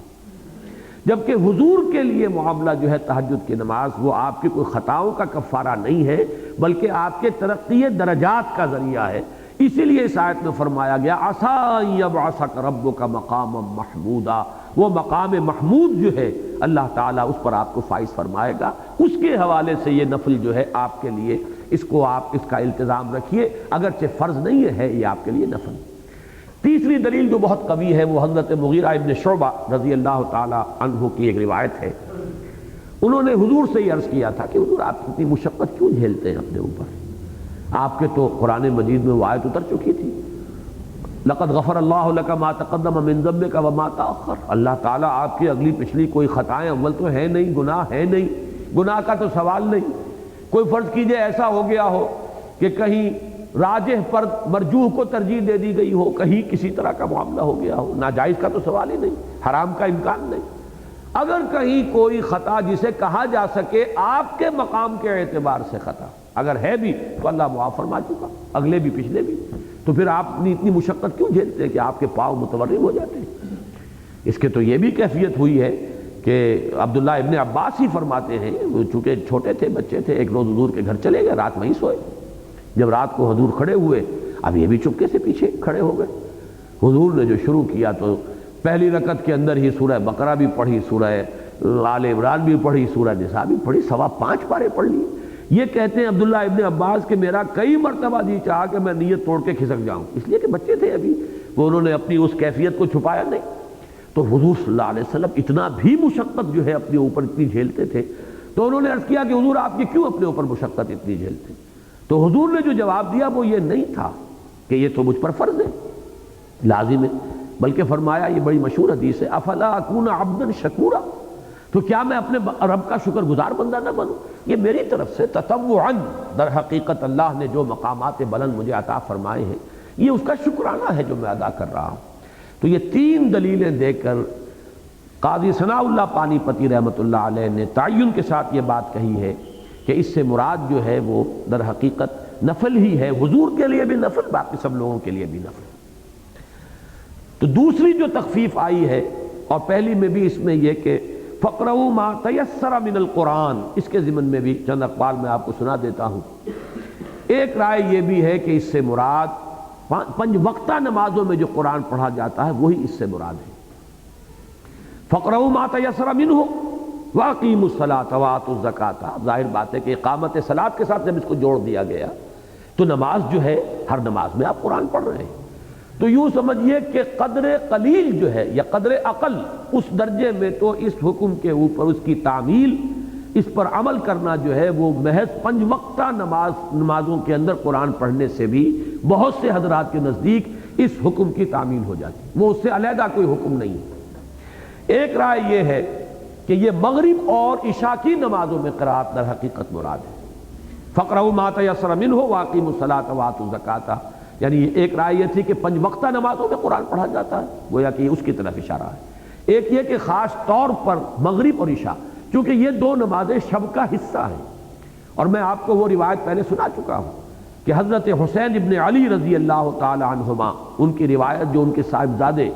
جبکہ حضور کے لیے معاملہ جو ہے تہجد کی نماز وہ آپ کی کوئی خطاؤں کا کفارہ نہیں ہے، بلکہ آپ کے ترقی درجات کا ذریعہ ہے۔ اسی لیے اس آیت میں فرمایا گیا عَسَىٰ یَبْعَثَکَ رَبُّکَ مَقَامًا مَحْمُودًا، وہ مقام محمود جو ہے اللہ تعالیٰ اس پر آپ کو فائز فرمائے گا۔ اس کے حوالے سے یہ نفل جو ہے آپ کے لیے، اس کو آپ اس کا التزام رکھیے، اگرچہ فرض نہیں ہے، یہ آپ کے لیے نفل۔ تیسری دلیل جو بہت قوی ہے وہ حضرت مغیرہ ابن شعبہ رضی اللہ تعالیٰ عنہ کی ایک روایت ہے۔ انہوں نے حضور سے یہ عرض کیا تھا کہ حضور آپ اتنی مشقت کیوں جھیلتے ہیں اپنے اوپر؟ آپ کے تو قرآن مجید میں وہ آیت اتر چکی تھی، لقد غفر اللہ لک ما تقدم من ذنبک وما تأخر، اللہ تعالیٰ آپ کی اگلی پچھلی کوئی خطائیں اول تو ہے نہیں، گناہ ہے نہیں، گناہ کا تو سوال نہیں۔ کوئی فرض کیجئے ایسا ہو گیا ہو کہ کہیں راجح پر مرجوح کو ترجیح دے دی گئی ہو، کہیں کسی طرح کا معاملہ ہو گیا ہو، ناجائز کا تو سوال ہی نہیں، حرام کا امکان نہیں۔ اگر کہیں کوئی خطا جسے کہا جا سکے آپ کے مقام کے اعتبار سے خطا اگر ہے بھی تو اللہ معاف فرما چکا، اگلے بھی پچھلے بھی، تو پھر آپ اتنی مشقت کیوں جھیلتے ہیں کہ آپ کے پاؤں متورم ہو جاتے ہیں؟ اس کے تو یہ بھی کیفیت ہوئی ہے کہ عبداللہ ابن عباس ہی فرماتے ہیں، وہ چونکہ چھوٹے تھے، بچے تھے، ایک روز حضور کے گھر چلے گئے، رات وہیں سوئے۔ جب رات کو حضور کھڑے ہوئے، اب یہ بھی چپکے سے پیچھے کھڑے ہو گئے۔ حضور نے جو شروع کیا تو پہلی رکعت کے اندر ہی سورہ بقرہ بھی پڑھی، سورہ آل عمران بھی پڑھی، سورہ نساء بھی پڑھی، 5.25 پارے پڑھ لیے۔ یہ کہتے ہیں عبداللہ ابن عباس کہ میرا کئی مرتبہ جی چاہا کہ میں نیت توڑ کے کھسک جاؤں، اس لیے کہ بچے تھے ابھی، وہ انہوں نے اپنی اس کیفیت کو چھپایا نہیں۔ تو حضور صلی اللہ علیہ وسلم اتنا بھی مشقت جو ہے اپنے اوپر اتنی جھیلتے تھے، تو انہوں نے عرض کیا کہ حضور آپ کی کیوں اپنے اوپر مشقت اتنی جھیلتے؟ تو حضور نے جو جواب دیا وہ یہ نہیں تھا کہ یہ تو مجھ پر فرض ہے، لازم ہے، بلکہ فرمایا، یہ بڑی مشہور حدیث ہے، افلا اکون عبدا شکورا، تو کیا میں اپنے رب کا شکر گزار بندہ نہ بنوں؟ یہ میری طرف سے تطوعاً در حقیقت اللہ نے جو مقامات بلند مجھے عطا فرمائے ہیں یہ اس کا شکرانہ ہے جو میں ادا کر رہا ہوں۔ تو یہ 3 دلیلیں دے کر قاضی ثناء اللہ پانی پتی رحمۃ اللہ علیہ نے تعین کے ساتھ یہ بات کہی ہے کہ اس سے مراد جو ہے وہ در حقیقت نفل ہی ہے، حضور کے لیے بھی نفل، باقی سب لوگوں کے لیے بھی نفل۔ تو دوسری جو تخفیف آئی ہے، اور پہلی میں بھی اس میں یہ کہ فَقْرَؤُوا مَا تَيَسَّرَ مِنَ الْقُرْآنِ، اس کے ضمن میں بھی چند اقوال میں آپ کو سنا دیتا ہوں۔ ایک رائے یہ بھی ہے کہ اس سے مراد 5 وقتہ نمازوں میں جو قرآن پڑھا جاتا ہے وہی اس سے مراد ہے۔ فَقْرَؤُوا مَا تَيَسَّرَ مِنْهُ وَأَقِیمُوا الصَّلَاةَ وَآتُوا الزَّکَاةَ، ظاہر بات ہے کہ اقامت صلاۃ کے ساتھ جب اس کو جوڑ دیا گیا تو نماز جو ہے ہر نماز میں آپ قرآن پڑھ رہے ہیں۔ تو یوں سمجھیے کہ قدر قلیل جو ہے یا قدر اقل اس درجے میں تو اس حکم کے اوپر اس کی تعمیل، اس پر عمل کرنا جو ہے وہ محض 5 وقتہ نمازوں کے اندر قرآن پڑھنے سے بھی بہت سے حضرات کے نزدیک اس حکم کی تعمیل ہو جاتی، وہ اس سے علیحدہ کوئی حکم نہیں۔ ایک رائے یہ ہے کہ یہ مغرب اور عشاء کی نمازوں میں قرأت در حقیقت مراد ہے۔ فَقْرَؤُوا مَا تَيَسَّرَ مِنْهُ وَأَقِیمُوا الصَّلَاةَ وَآتُوا الزَّکَاةَ، یعنی ایک رائے یہ تھی کہ 5 وقتہ نمازوں میں قرآن پڑھا جاتا ہے، گویا کہ یہ اس کی طرف اشارہ ہے۔ ایک یہ کہ خاص طور پر مغرب اور عشاء، چونکہ یہ 2 نمازیں شب کا حصہ ہیں، اور میں آپ کو وہ روایت پہلے سنا چکا ہوں کہ حضرت حسین ابن علی رضی اللہ تعالی عنہما، ان کی روایت جو ان کے صاحبزادے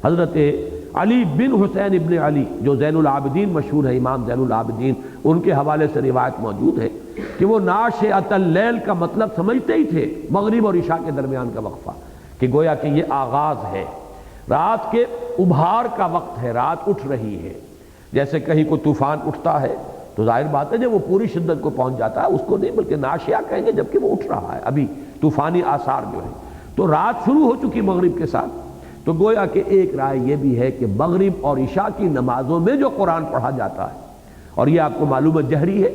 حضرت علی بن حسین ابن علی جو زین العابدین مشہور ہے، امام زین العابدین، ان کے حوالے سے روایت موجود ہے کہ وہ ناشئۃ اللیل کا مطلب سمجھتے ہی تھے مغرب اور عشاء کے درمیان کا وقفہ، کہ گویا کہ یہ آغاز ہے، رات کے ابھار کا وقت ہے، رات اٹھ رہی ہے۔ جیسے کہیں کو طوفان اٹھتا ہے تو ظاہر بات ہے جب وہ پوری شدت کو پہنچ جاتا ہے اس کو نہیں بلکہ ناشیہ کہیں گے جبکہ وہ اٹھ رہا ہے، ابھی طوفانی آثار جو ہے، تو رات شروع ہو چکی مغرب کے ساتھ۔ تو گویا کہ ایک رائے یہ بھی ہے کہ مغرب اور عشاء کی نمازوں میں جو قرآن پڑھا جاتا ہے، اور یہ آپ کو معلوم ہے جہری ہے،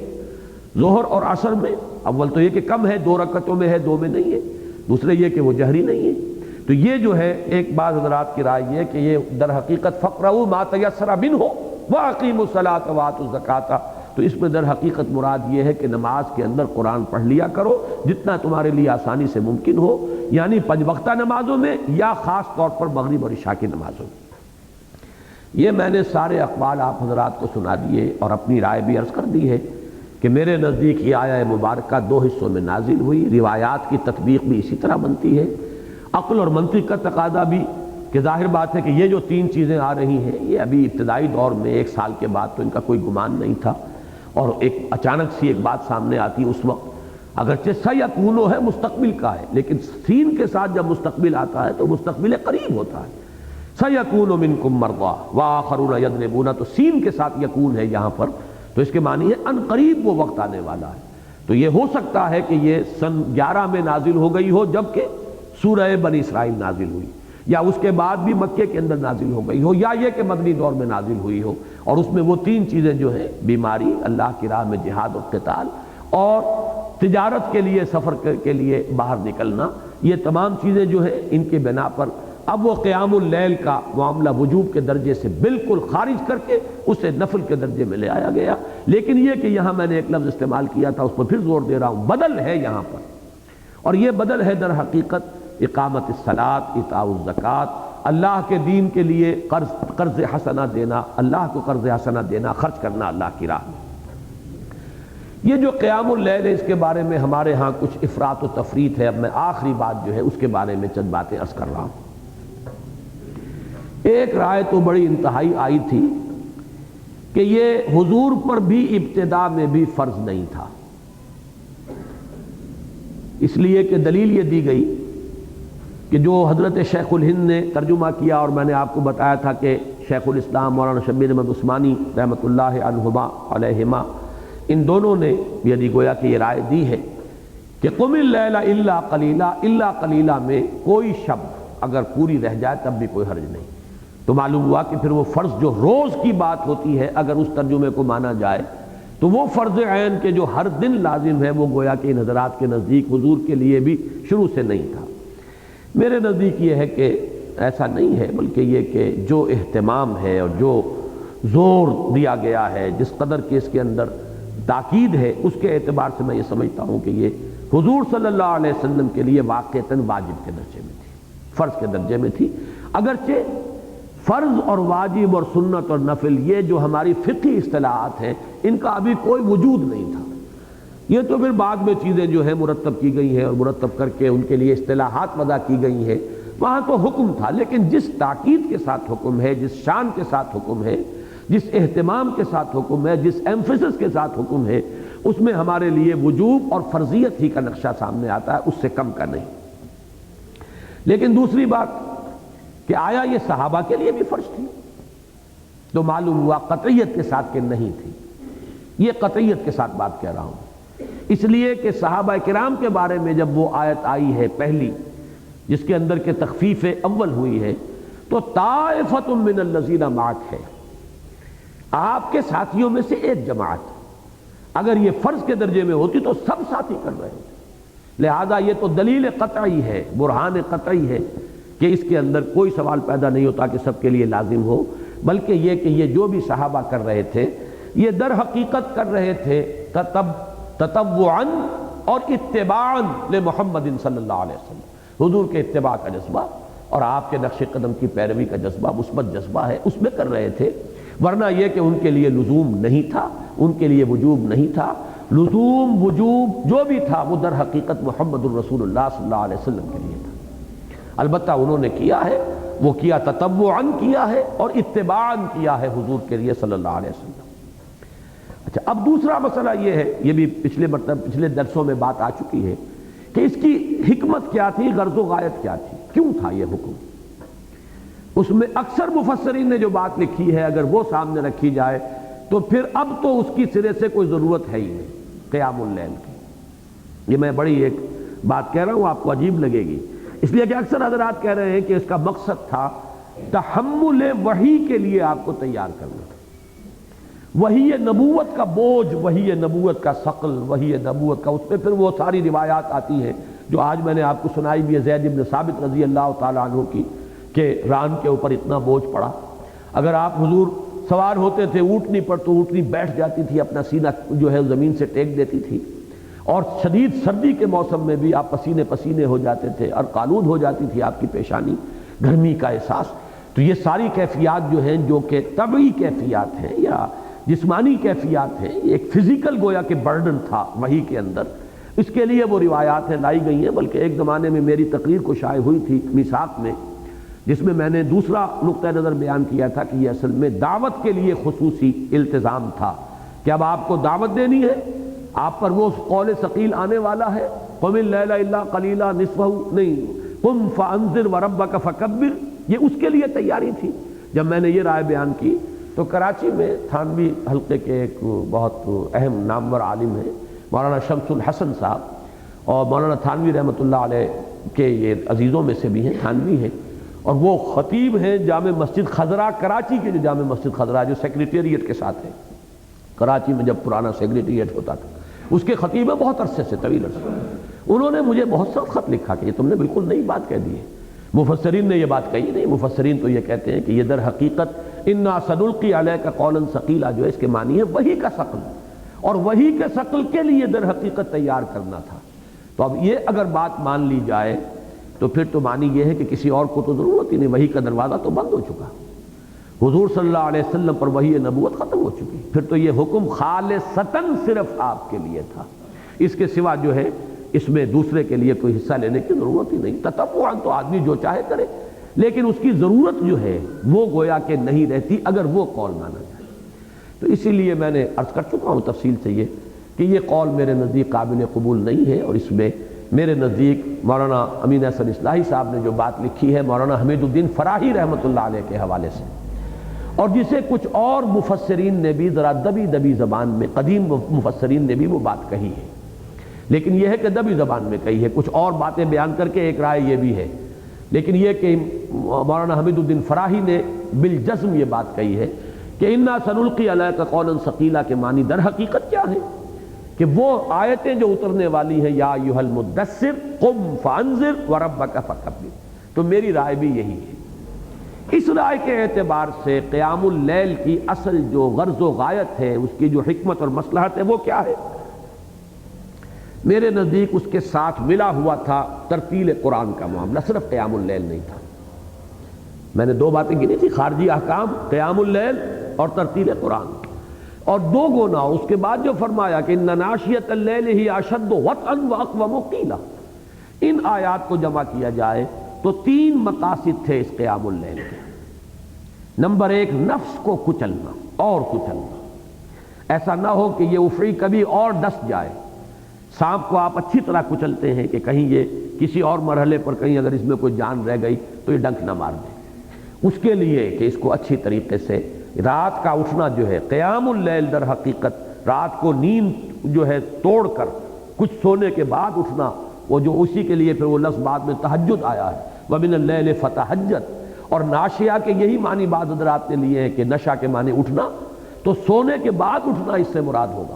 ظہر اور عصر میں اول تو یہ کہ کم ہے، 2 رکعتوں میں ہے، 2 میں نہیں ہے، دوسرے یہ کہ وہ جہری نہیں ہے۔ تو یہ جو ہے ایک بعض حضرات کی رائے یہ کہ یہ در حقیقت فَقْرَؤُوا مَا تَيَسَّرَ مِنْهُ وَأَقِیمُوا الصَّلَاةَ وَآتُوا الزَّکَاةَ، تو اس میں در حقیقت مراد یہ ہے کہ نماز کے اندر قرآن پڑھ لیا کرو جتنا تمہارے لیے آسانی سے ممکن ہو، یعنی 5 وقتہ نمازوں میں یا خاص طور پر مغرب اور عشاء کی نمازوں میں۔ یہ میں نے سارے اقوال آپ حضرات کو سنا دیے اور اپنی رائے بھی عرض کر دی ہے کہ میرے نزدیک یہ آیہ مبارکہ 2 حصوں میں نازل ہوئی، روایات کی تطبیق بھی اسی طرح بنتی ہے، عقل اور منطق کا تقاضا بھی، کہ ظاہر بات ہے کہ یہ جو 3 چیزیں آ رہی ہیں یہ ابھی ابتدائی دور میں 1 سال کے بعد تو ان کا کوئی گمان نہیں تھا، اور ایک اچانک سی ایک بات سامنے آتی اس وقت، اگرچہ سیکون ہے مستقبل کا ہے، لیکن سین کے ساتھ جب مستقبل آتا ہے تو مستقبل قریب ہوتا ہے، سیکون منکم مرضی وآخرون یضربون، تو سین کے ساتھ یکون ہے یہاں پر، تو اس کے معنی ہے ان قریب وہ وقت آنے والا ہے۔ تو یہ ہو سکتا ہے کہ یہ سن 11 میں نازل ہو گئی ہو جبکہ سورہ بنی اسرائیل نازل ہوئی، یا اس کے بعد بھی مکے کے اندر نازل ہو گئی ہو، یا یہ کہ مدنی دور میں نازل ہوئی ہو، اور اس میں وہ 3 چیزیں جو ہیں، بیماری، اللہ کی راہ میں جہاد و قتال، اور تجارت کے لیے سفر کے لیے باہر نکلنا، یہ تمام چیزیں جو ہیں ان کے بنا پر اب وہ قیام اللیل کا معاملہ وجوب کے درجے سے بالکل خارج کر کے اسے نفل کے درجے میں لے آیا گیا۔ لیکن یہ کہ یہاں میں نے ایک لفظ استعمال کیا تھا، اس پر پھر زور دے رہا ہوں، بدل ہے یہاں پر، اور یہ بدل ہے در حقیقت اقامت الصلاۃ، ایتاء الزکوٰۃ، اللہ کے دین کے لیے قرض حسنہ دینا، اللہ کو قرض حسنہ دینا، خرچ کرنا اللہ کی راہ میں۔ یہ جو قیام اللیل ہے اس کے بارے میں ہمارے ہاں کچھ افراط و تفریط ہے، اب میں آخری بات جو ہے اس کے بارے میں چند باتیں عرض کر رہا ہوں۔ ایک رائے تو بڑی انتہائی آئی تھی کہ یہ حضور پر بھی ابتدا میں بھی فرض نہیں تھا، اس لیے کہ دلیل یہ دی گئی کہ جو حضرت شیخ الہند نے ترجمہ کیا، اور میں نے آپ کو بتایا تھا کہ شیخ الاسلام مولانا شبیر احمد عثمانی رحمۃ اللہ عنہما علیہما، ان دونوں نے یعنی گویا کہ یہ رائے دی ہے کہ قم اللیل الا قلیلا، الا قلیلا میں کوئی شب اگر پوری رہ جائے تب بھی کوئی حرج نہیں۔ تو معلوم ہوا کہ پھر وہ فرض جو روز کی بات ہوتی ہے اگر اس ترجمے کو مانا جائے تو وہ فرض عین کے جو ہر دن لازم ہے وہ گویا کہ ان حضرات کے نزدیک حضور کے لیے بھی شروع سے نہیں تھا۔ میرے نزدیک یہ ہے کہ ایسا نہیں ہے، بلکہ یہ کہ جو اہتمام ہے اور جو زور دیا گیا ہے، جس قدر کہ اس کے اندر تاکید ہے، اس کے اعتبار سے میں یہ سمجھتا ہوں کہ یہ حضور صلی اللہ علیہ وسلم کے لیے واقعتاً واجب کے درجے میں تھی، فرض کے درجے میں تھی۔ اگرچہ فرض اور واجب اور سنت اور نفل یہ جو ہماری فقہی اصطلاحات ہیں ان کا ابھی کوئی وجود نہیں تھا، یہ تو پھر بعد میں چیزیں جو ہیں مرتب کی گئی ہیں اور مرتب کر کے ان کے لیے اصطلاحات وضع کی گئی ہیں، وہاں تو حکم تھا، لیکن جس تاکید کے ساتھ حکم ہے، جس شان کے ساتھ حکم ہے، جس اہتمام کے ساتھ حکم ہے، جس ایمفیسس کے ساتھ حکم ہے، اس میں ہمارے لیے وجوب اور فرضیت ہی کا نقشہ سامنے آتا ہے، اس سے کم کا نہیں۔ لیکن دوسری بات کہ آیا یہ صحابہ کے لیے بھی فرض تھی؟ تو معلوم ہوا قطعیت کے ساتھ کہ نہیں تھی۔ یہ قطعیت کے ساتھ بات کہہ رہا ہوں، اس لیے کہ صحابہ کرام کے بارے میں جب وہ آیت آئی ہے پہلی، جس کے اندر کے تخفیف اول ہوئی ہے، تو طائفۃ من الذین معک ہے، آپ کے ساتھیوں میں سے ایک جماعت۔ اگر یہ فرض کے درجے میں ہوتی تو سب ساتھی کر رہے ہوتے، لہذا یہ تو دلیل قطعی ہے، برہان قطعی ہے کہ اس کے اندر کوئی سوال پیدا نہیں ہوتا کہ سب کے لیے لازم ہو، بلکہ یہ کہ یہ جو بھی صحابہ کر رہے تھے یہ در حقیقت کر رہے تھے تطوعاً اور اتباعاً لمحمد صلی اللہ علیہ وسلم، حضور کے اتباع کا جذبہ اور آپ کے نقش قدم کی پیروی کا جذبہ مثبت جذبہ ہے، اس میں کر رہے تھے، ورنہ یہ کہ ان کے لیے لزوم نہیں تھا، ان کے لیے وجوب نہیں تھا۔ لزوم وجوب جو بھی تھا وہ در حقیقت محمد الرسول اللہ صلی اللہ علیہ وسلم کے لیے تھا۔ البتہ انہوں نے کیا ہے، وہ کیا تطوعاً کیا ہے اور اتباعاً کیا ہے حضور کے لیے صلی اللہ علیہ وسلم۔ اچھا، اب دوسرا مسئلہ یہ ہے، یہ بھی پچھلے درسوں میں بات آ چکی ہے کہ اس کی حکمت کیا تھی، غرض و غایت کیا تھی، کیوں تھا یہ حکم۔ اس میں اکثر مفسرین نے جو بات لکھی ہے اگر وہ سامنے رکھی جائے تو پھر اب تو اس کی سرے سے کوئی ضرورت ہے ہی نہیں قیام اللیل کی۔ یہ میں بڑی ایک بات کہہ رہا ہوں، آپ کو عجیب لگے گی، اس لیے کہ اکثر حضرات کہہ رہے ہیں کہ اس کا مقصد تھا تحمل وحی کے لیے آپ کو تیار کرنا، وحی نبوت کا بوجھ، وحی نبوت کا ثقل، وحی نبوت کا، اس پہ پھر وہ ساری روایات آتی ہیں جو آج میں نے آپ کو سنائی بھی ہے، زید بن ثابت رضی اللہ تعالیٰ عنہ کی، کہ ران کے اوپر اتنا بوجھ پڑا، اگر آپ حضور سوار ہوتے تھے اونٹنی پر تو اونٹنی بیٹھ جاتی تھی، اپنا سینہ جو ہے زمین سے ٹیک دیتی تھی، اور شدید سردی کے موسم میں بھی آپ پسینے پسینے ہو جاتے تھے اور قالود ہو جاتی تھی آپ کی پیشانی، گرمی کا احساس۔ تو یہ ساری کیفیات جو ہیں جو کہ طبعی کیفیات ہیں یا جسمانی کیفیات ہیں، یہ ایک فزیکل گویا کہ برڈن تھا وحی کے اندر، اس کے لیے وہ روایات ہیں لائی گئی ہیں۔ بلکہ ایک زمانے میں میری تقریر کو شائع ہوئی تھی میثاق میں، جس میں میں نے دوسرا نقطہ نظر بیان کیا تھا کہ یہ اصل میں دعوت کے لیے خصوصی التزام تھا کہ اب آپ کو دعوت دینی ہے، آپ پر وہ قول ثقیل آنے والا ہے، قم اللیل الا قلیلا نصفہ، نہیں قم فانذر وربک فکبر، یہ اس کے لیے تیاری تھی۔ جب میں نے یہ رائے بیان کی تو کراچی میں تھانوی حلقے کے ایک بہت اہم نامور عالم ہیں مولانا شمس الحسن صاحب، اور مولانا تھانوی رحمۃ اللہ علیہ کے یہ عزیزوں میں سے بھی ہیں، تھانوی ہیں، اور وہ خطیب ہیں جامع مسجد خضرا، کراچی کی جو جامع مسجد خضرا جو سیکریٹریٹ کے ساتھ ہے، کراچی میں جب پرانا سیکریٹریٹ ہوتا تھا، اس کے خطیب ہیں بہت عرصے سے، طویل عرصے۔ انہوں نے مجھے بہت سخت خط لکھا کہ یہ تم نے بالکل نئی بات کہہ دی ہے، مفسرین نے یہ بات کہی نہیں۔ مفسرین تو یہ کہتے ہیں کہ یہ در حقیقت انا سنلقی علیک قولا ثقیلا جو ہے اس کے معنی ہے وحی کا ثقل، اور وحی کے ثقل کے لیے در حقیقت تیار کرنا تھا۔ تو اب یہ اگر بات مان لی جائے تو پھر تو معنی یہ ہے کہ کسی اور کو تو ضرورت ہی نہیں، وحی کا دروازہ تو بند ہو چکا، حضور صلی اللہ علیہ وسلم پر وحی نبوت ختم ہو چکی، پھر تو یہ حکم خالصتاً صرف آپ کے لیے تھا، اس کے سوا جو ہے اس میں دوسرے کے لیے کوئی حصہ لینے کی ضرورت ہی نہیں۔ تطوعاً تو آدمی جو چاہے کرے، لیکن اس کی ضرورت جو ہے وہ گویا کہ نہیں رہتی اگر وہ قول مانا جائے۔ تو اسی لیے میں نے عرض کر چکا ہوں تفصیل سے یہ کہ یہ قول میرے نزدیک قابل قبول نہیں ہے، اور اس میں میرے نزدیک مولانا امین احسن اصلاحی صاحب نے جو بات لکھی ہے مولانا حمید الدین فراہی رحمۃ اللہ علیہ کے حوالے سے، اور جسے کچھ اور مفسرین نے بھی ذرا دبی دبی زبان میں، قدیم مفسرین نے بھی وہ بات کہی ہے، لیکن یہ ہے کہ دبی زبان میں کہی ہے، کچھ اور باتیں بیان کر کے ایک رائے یہ بھی ہے، لیکن یہ کہ مولانا حمید الدین فراہی نے بالجزم یہ بات کہی ہے کہ انا سنلقی علیک قولا ثقیلا کے معنی در حقیقت کیا ہے کہ وہ آیتیں جو اترنے والی ہیں یا ایھا المدثر قم فانذر وربک فکبر، تو میری رائے بھی یہی ہے اس رائے کے اعتبار سے قیام اللیل کی اصل جو غرض و غایت ہے، اس کی جو حکمت اور مصلحت ہے، وہ کیا ہے؟ میرے نزدیک اس کے ساتھ ملا ہوا تھا ترتیل قرآن کا معاملہ، صرف قیام اللیل نہیں تھا۔ میں نے دو باتیں گنی تھی، خارجی احکام، قیام اللیل اور ترتیل قرآن، اور دو گنا اس کے بعد جو فرمایا کہ ان ناشیۃ اللیل ہی اشد وطئا واقوم قیلا، ان آیات کو جمع کیا جائے تو تین مقاصد تھے اس قیام اللیل کے۔ نمبر ایک، نفس کو کچلنا اور کچلنا، ایسا نہ ہو کہ یہ افعی کبھی اور ڈس جائے۔ سانپ کو آپ اچھی طرح کچلتے ہیں کہ کہیں یہ کسی اور مرحلے پر کہیں اگر اس میں کوئی جان رہ گئی تو یہ ڈنک نہ مار دے۔ اس کے لیے کہ اس کو اچھی طریقے سے رات کا اٹھنا جو ہے، قیام اللیل در حقیقت رات کو نیند جو ہے توڑ کر کچھ سونے کے بعد اٹھنا، وہ جو اسی کے لیے پھر وہ لفظ بعد میں تہجد آیا ہے، وَمِنَ اللَّيْلِ فَتَہجد، اور ناشیہ کے یہی معنی بعض حضرات نے لیے ہیں کہ نشا کے معنی اٹھنا، تو سونے کے بعد اٹھنا اس سے مراد ہوگا۔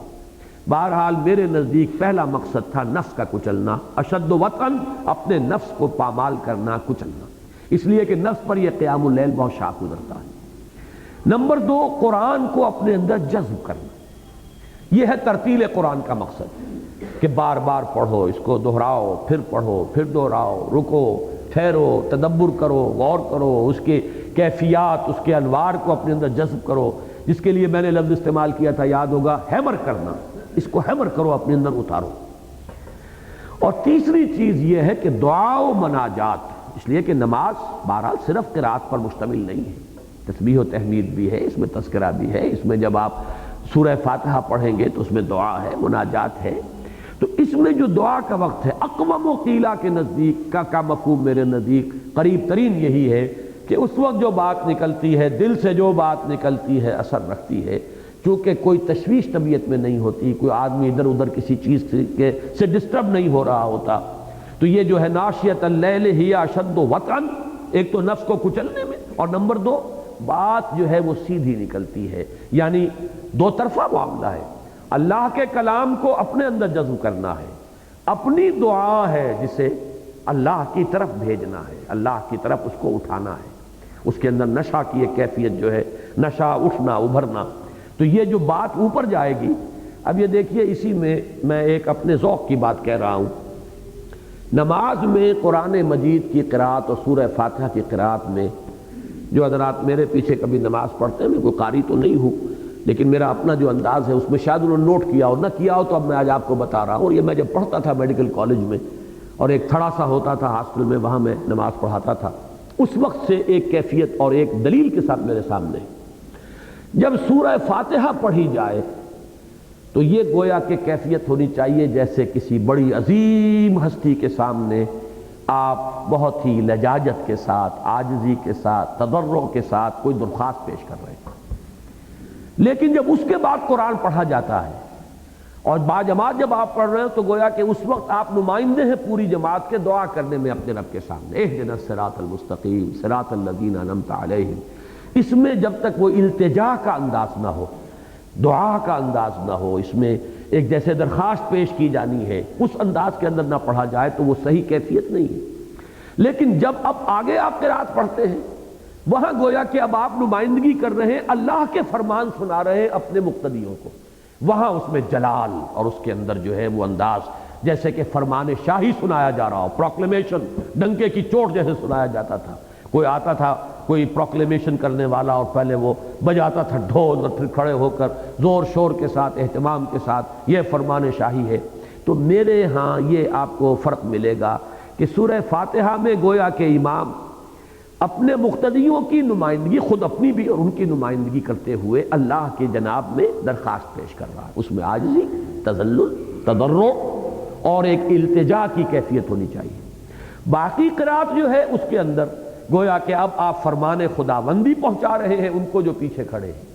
بہرحال میرے نزدیک پہلا مقصد تھا نفس کا کچلنا، اشد وطن، اپنے نفس کو پامال کرنا، کچلنا، اس لیے کہ نفس پر یہ قیام اللیل بہت شاق گزرتا ہے۔ نمبر دو، قرآن کو اپنے اندر جذب کرنا، یہ ہے ترتیل قرآن کا مقصد، کہ بار بار پڑھو، اس کو دہراؤ، پھر پڑھو، پھر دہراؤ، رکو، ٹھہرو، تدبر کرو، غور کرو، اس کے کیفیات، اس کے انوار کو اپنے اندر جذب کرو، جس کے لیے میں نے لفظ استعمال کیا تھا، یاد ہوگا، ہیمر کرنا، اس کو ہیمر کرو، اپنے اندر اتارو۔ اور تیسری چیز یہ ہے کہ دعا و مناجات، اس لیے کہ نماز بہرحال صرف قرات پر مشتمل نہیں ہے، تسبیح و تحمید بھی ہے، اس میں تذکرہ بھی ہے، اس میں جب آپ سورہ فاتحہ پڑھیں گے تو اس میں دعا ہے، مناجات ہے، تو اس میں جو دعا کا وقت ہے، اقوم و قیلہ کے نزدیک کا مفہوم میرے نزدیک قریب ترین یہی ہے کہ اس وقت جو بات نکلتی ہے، دل سے جو بات نکلتی ہے، اثر رکھتی ہے، چونکہ کوئی تشویش طبیعت میں نہیں ہوتی، کوئی آدمی ادھر ادھر کسی چیز سے ڈسٹرب نہیں ہو رہا ہوتا، تو یہ جو ہے ناشیۃ اللیل ہی اشد وطئا، ایک تو نفس کو کچلنے میں، اور نمبر دو، بات جو ہے وہ سیدھی نکلتی ہے، یعنی دو طرفہ معاملہ ہے۔ اللہ کے کلام کو اپنے اندر جذب کرنا ہے، اپنی دعا ہے جسے اللہ کی طرف بھیجنا ہے، اللہ کی طرف اس کو اٹھانا ہے، اس کے اندر نشا کی ایک کیفیت جو ہے، نشا، اٹھنا، ابھرنا، تو یہ جو بات اوپر جائے گی۔ اب یہ دیکھیے، اسی میں ایک اپنے ذوق کی بات کہہ رہا ہوں، نماز میں قرآن مجید کی قرات اور سورہ فاتحہ کی قرات میں، جو حضرات میرے پیچھے کبھی نماز پڑھتے ہیں، میں کوئی قاری تو نہیں ہوں، لیکن میرا اپنا جو انداز ہے اس میں شاید انہوں نے نوٹ کیا ہو، نہ کیا ہو تو اب میں آج آپ کو بتا رہا ہوں۔ اور یہ میں جب پڑھتا تھا میڈیکل کالج میں، اور ایک تھڑا سا ہوتا تھا ہاسٹل میں، وہاں میں نماز پڑھاتا تھا، اس وقت سے ایک کیفیت اور ایک دلیل کے ساتھ میرے سامنے، جب سورہ فاتحہ پڑھی جائے تو یہ گویا کہ کیفیت ہونی چاہیے جیسے کسی بڑی عظیم ہستی کے سامنے آپ بہت ہی لجاجت کے ساتھ، عاجزی کے ساتھ، تضرع کے ساتھ کوئی درخواست پیش کر رہے ہیں۔ لیکن جب اس کے بعد قرآن پڑھا جاتا ہے اور باجماعت جب آپ پڑھ رہے ہیں، تو گویا کہ اس وقت آپ نمائندے ہیں پوری جماعت کے، دعا کرنے میں اپنے رب کے سامنے، اہدنا الصراط المستقیم صراط الذین انعمت علیہم۔ اس میں جب تک وہ التجا کا انداز نہ ہو، دعا کا انداز نہ ہو، اس میں ایک جیسے درخواست پیش کی جانی ہے، اس انداز کے اندر نہ پڑھا جائے تو وہ صحیح کیفیت نہیں ہے۔ لیکن جب اب آگے آپ قرات پڑھتے ہیں، وہاں گویا کہ اب آپ نمائندگی کر رہے ہیں، اللہ کے فرمان سنا رہے ہیں اپنے مقتدیوں کو، وہاں اس میں جلال اور اس کے اندر جو ہے وہ انداز جیسے کہ فرمان شاہی سنایا جا رہا ہو، پروکلیمیشن، ڈنکے کی چوٹ جیسے سنایا جاتا تھا۔ کوئی آتا تھا کوئی پروکلیمیشن کرنے والا اور پہلے وہ بجاتا تھا ڈھول، اور پھر کھڑے ہو کر زور شور کے ساتھ، اہتمام کے ساتھ، یہ فرمان شاہی ہے۔ تو میرے ہاں یہ آپ کو فرق ملے گا کہ سورہ فاتحہ میں گویا کہ امام اپنے مقتدیوں کی نمائندگی، خود اپنی بھی اور ان کی نمائندگی کرتے ہوئے اللہ کے جناب میں درخواست پیش کر رہا ہے، اس میں عاجزی، تذلل، تضرع اور ایک التجا کی کیفیت ہونی چاہیے۔ باقی قرات جو ہے اس کے اندر گویا کہ اب آپ فرمان خداوندی پہنچا رہے ہیں ان کو جو پیچھے کھڑے ہیں،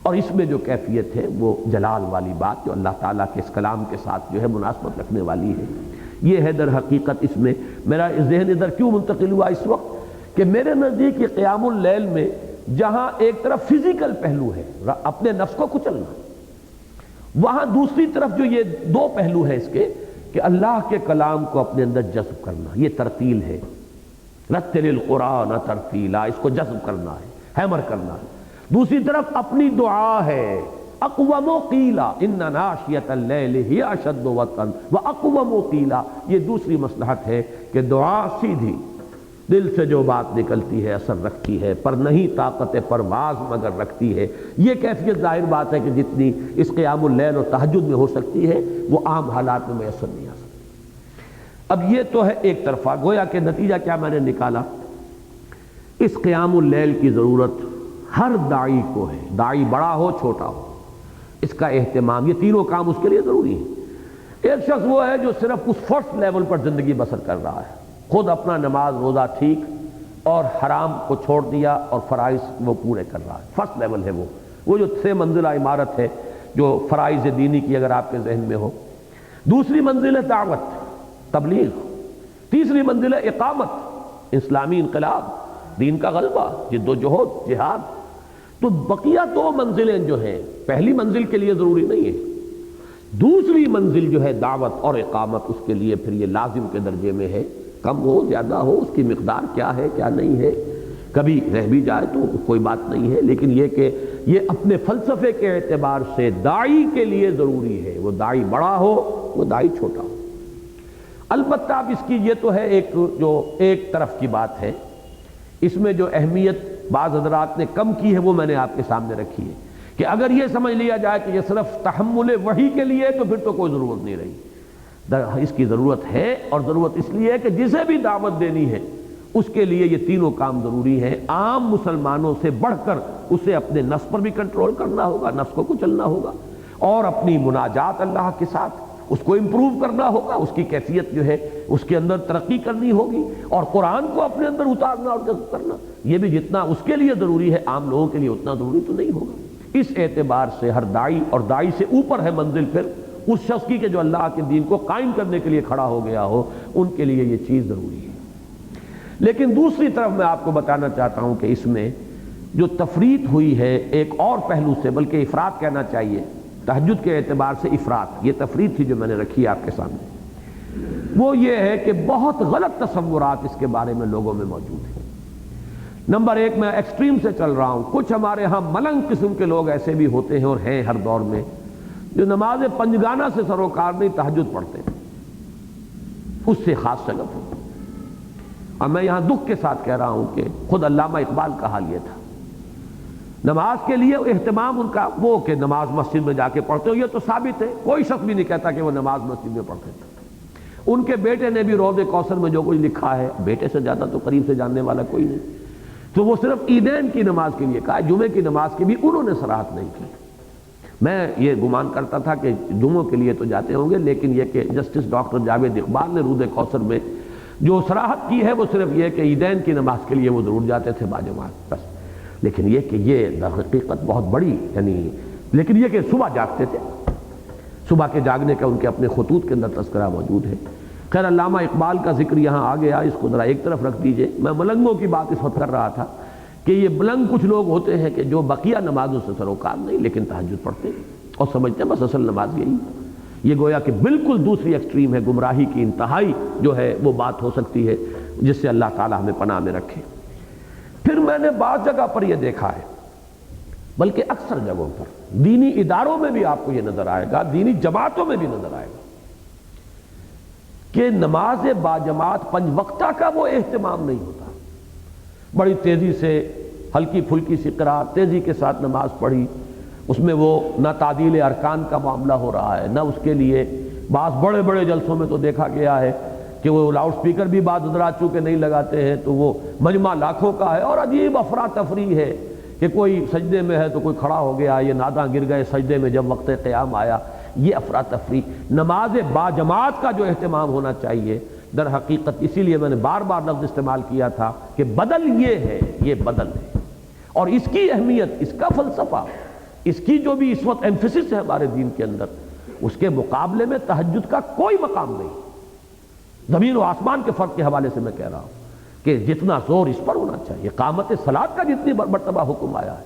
اور اس میں جو کیفیت ہے وہ جلال والی بات جو اللہ تعالیٰ کے اس کلام کے ساتھ جو ہے مناسبت رکھنے والی ہے۔ یہ ہے در حقیقت اس میں میرا ذہن ادھر کیوں منتقل ہوا اس وقت کہ میرے نزدیک یہ قیام اللیل میں جہاں ایک طرف فزیکل پہلو ہے اپنے نفس کو کچلنا، وہاں دوسری طرف جو یہ دو پہلو ہے اس کے کہ اللہ کے کلام کو اپنے اندر جذب کرنا، یہ ترتیل ہے۔ رتل القرآن ترتیلا، اس کو جذب کرنا ہے، ہیمر کرنا ہے۔ دوسری طرف اپنی دعا ہے، اقوم قیلا ان ناشیۃ اللیل ہی اشد وطئا واقوم قیلا، یہ دوسری مصلحت ہے کہ دعا سیدھی دل سے جو بات نکلتی ہے اثر رکھتی ہے، پر نہیں طاقت پرواز مگر رکھتی ہے۔ یہ کیفیت ظاہر بات ہے کہ جتنی اس قیام اللیل اور تہجد میں ہو سکتی ہے وہ عام حالات میں میسر نہیں آ سکتی۔ اب یہ تو ہے ایک طرفہ، گویا کہ نتیجہ کیا میں نے نکالا، اس قیام اللیل کی ضرورت ہر داعی کو ہے، داعی بڑا ہو چھوٹا ہو، اس کا اہتمام، یہ تینوں کام اس کے لیے ضروری ہیں۔ ایک شخص وہ ہے جو صرف اس فرسٹ لیول پر زندگی بسر کر رہا ہے، خود اپنا نماز روزہ ٹھیک اور حرام کو چھوڑ دیا اور فرائض وہ پورے کر رہا ہے، فرسٹ لیول ہے وہ جو 6 منزلہ عمارت ہے جو فرائض دینی کی اگر آپ کے ذہن میں ہو۔ دوسری منزل ہے دعوت، تبلیغ۔ تیسری منزل ہے اقامت، اسلامی انقلاب، دین کا غلبہ، جد و جہد، جہاد۔ تو بقیہ 2 منزلیں جو ہیں پہلی منزل کے لیے ضروری نہیں ہے، دوسری منزل جو ہے دعوت اور اقامت، اس کے لیے پھر یہ لازم کے درجے میں ہے، کم ہو زیادہ ہو اس کی مقدار کیا ہے کیا نہیں ہے، کبھی رہ بھی جائے تو کوئی بات نہیں ہے، لیکن یہ کہ یہ اپنے فلسفے کے اعتبار سے داعی کے لیے ضروری ہے، وہ داعی بڑا ہو وہ داعی چھوٹا ہو۔ البتہ اب اس کی یہ تو ہے ایک طرف کی بات ہے، اس میں جو اہمیت بعض حضرات نے کم کی ہے وہ میں نے آپ کے سامنے رکھی ہے کہ اگر یہ سمجھ لیا جائے کہ یہ صرف تحمل وحی کے لیے تو پھر تو کوئی ضرورت نہیں رہی، اس کی ضرورت ہے، اور ضرورت اس لیے ہے کہ جسے بھی دعوت دینی ہے اس کے لیے یہ تینوں کام ضروری ہیں۔ عام مسلمانوں سے بڑھ کر اسے اپنے نفس پر بھی کنٹرول کرنا ہوگا، نفس کو کچلنا ہوگا، اور اپنی مناجات اللہ کے ساتھ اس کو امپروو کرنا ہوگا، اس کی کیفیت جو ہے اس کے اندر ترقی کرنی ہوگی، اور قرآن کو اپنے اندر اتارنا اور جذب کرنا، یہ بھی جتنا اس کے لیے ضروری ہے عام لوگوں کے لیے اتنا ضروری تو نہیں ہوگا۔ اس اعتبار سے ہر داعی، اور داعی سے اوپر ہے منزل پھر اس شخص کی کہ جو اللہ کے دین کو قائم کرنے کے لیے کھڑا ہو گیا ہو، ان کے لیے یہ چیز ضروری ہے۔ لیکن دوسری طرف میں آپ کو بتانا چاہتا ہوں کہ اس میں جو تفریط ہوئی ہے ایک اور پہلو سے، بلکہ افراط کہنا چاہیے، تہجد کے اعتبار سے افراط، یہ تفریط تھی جو میں نے رکھی آپ کے سامنے، وہ یہ ہے کہ بہت غلط تصورات اس کے بارے میں لوگوں میں موجود ہیں۔ نمبر 1 میں ایکسٹریم سے چل رہا ہوں، کچھ ہمارے ہاں ملنگ قسم کے لوگ ایسے بھی ہوتے ہیں اور ہیں ہر دور میں، جو نماز پنجگانہ سے سروکار نہیں تہجد پڑھتے، اس سے خاص شگف ہے۔ اور میں یہاں دکھ کے ساتھ کہہ رہا ہوں کہ خود علامہ اقبال کا حال یہ تھا، نماز کے لیے اہتمام ان کا وہ کہ نماز مسجد میں جا کے پڑھتے ہو، یہ تو ثابت ہے، کوئی شخص بھی نہیں کہتا کہ وہ نماز مسجد میں پڑھتے تھے۔ ان کے بیٹے نے بھی روض کوثر میں جو کچھ لکھا ہے، بیٹے سے زیادہ تو قریب سے جاننے والا کوئی نہیں، تو وہ صرف عیدین کی نماز کے لیے کہا، جمعے کی نماز کی بھی انہوں نے صراحت نہیں کی۔ میں یہ گمان کرتا تھا کہ جمعوں کے لیے تو جاتے ہوں گے، لیکن یہ کہ جسٹس ڈاکٹر جاوید اقبال نے روض کوثر میں جو صراحت کی ہے وہ صرف یہ کہ عیدین کی نماز کے لیے وہ ضرور جاتے تھے باجماعت، بس۔ لیکن یہ کہ یہ در حقیقت بہت بڑی، لیکن یہ کہ صبح جاگتے تھے، صبح کے جاگنے کا ان کے اپنے خطوط کے اندر تذکرہ موجود ہے۔ خیر علامہ اقبال کا ذکر یہاں آ گیا، اس کو ذرا ایک طرف رکھ دیجئے۔ میں ملنگوں کی بات اس وقت کر رہا تھا کہ یہ ملنگ کچھ لوگ ہوتے ہیں کہ جو بقیہ نمازوں سے سروکار نہیں لیکن تہجد پڑھتے ہیں اور سمجھتے ہیں بس اصل نماز یہی۔ یہ گویا کہ بالکل دوسری ایکسٹریم ہے، گمراہی کی انتہائی جو ہے وہ بات ہو سکتی ہے، جس سے اللہ تعالیٰ ہمیں پناہ میں رکھے۔ پھر میں نے بعض جگہ پر یہ دیکھا ہے، بلکہ اکثر جگہوں پر دینی اداروں میں بھی آپ کو یہ نظر آئے گا، دینی جماعتوں میں بھی نظر آئے گا کہ نماز باجماعت 5 وقتہ کا وہ اہتمام نہیں ہوتا۔ بڑی تیزی سے ہلکی پھلکی سی قرات، تیزی کے ساتھ نماز پڑھی، اس میں وہ نہ تعدیل ارکان کا معاملہ ہو رہا ہے، نہ اس کے لیے بعض بڑے بڑے جلسوں میں تو دیکھا گیا ہے کہ وہ لاؤڈ سپیکر بھی بعض حضرات چونکہ نہیں لگاتے ہیں تو وہ مجمع لاکھوں کا ہے، اور عجیب افراتفری ہے کہ کوئی سجدے میں ہے تو کوئی کھڑا ہو گیا، یہ ناداں گر گئے سجدے میں جب وقت قیام آیا، یہ افراتفری۔ نماز باجماعت کا جو اہتمام ہونا چاہیے در حقیقت، اسی لیے میں نے بار بار لفظ استعمال کیا تھا کہ بدل یہ ہے، یہ بدل ہے، اور اس کی اہمیت، اس کا فلسفہ، اس کی جو بھی اس وقت ایمفیسس ہے ہمارے دین کے اندر، اس کے مقابلے میں تہجد کا کوئی مقام نہیں۔ زمین و آسمان کے فرق کے حوالے سے میں کہہ رہا ہوں کہ جتنا زور اس پر ہونا چاہیے، اقامت صلاۃ کا جتنی مرتبہ حکم آیا ہے،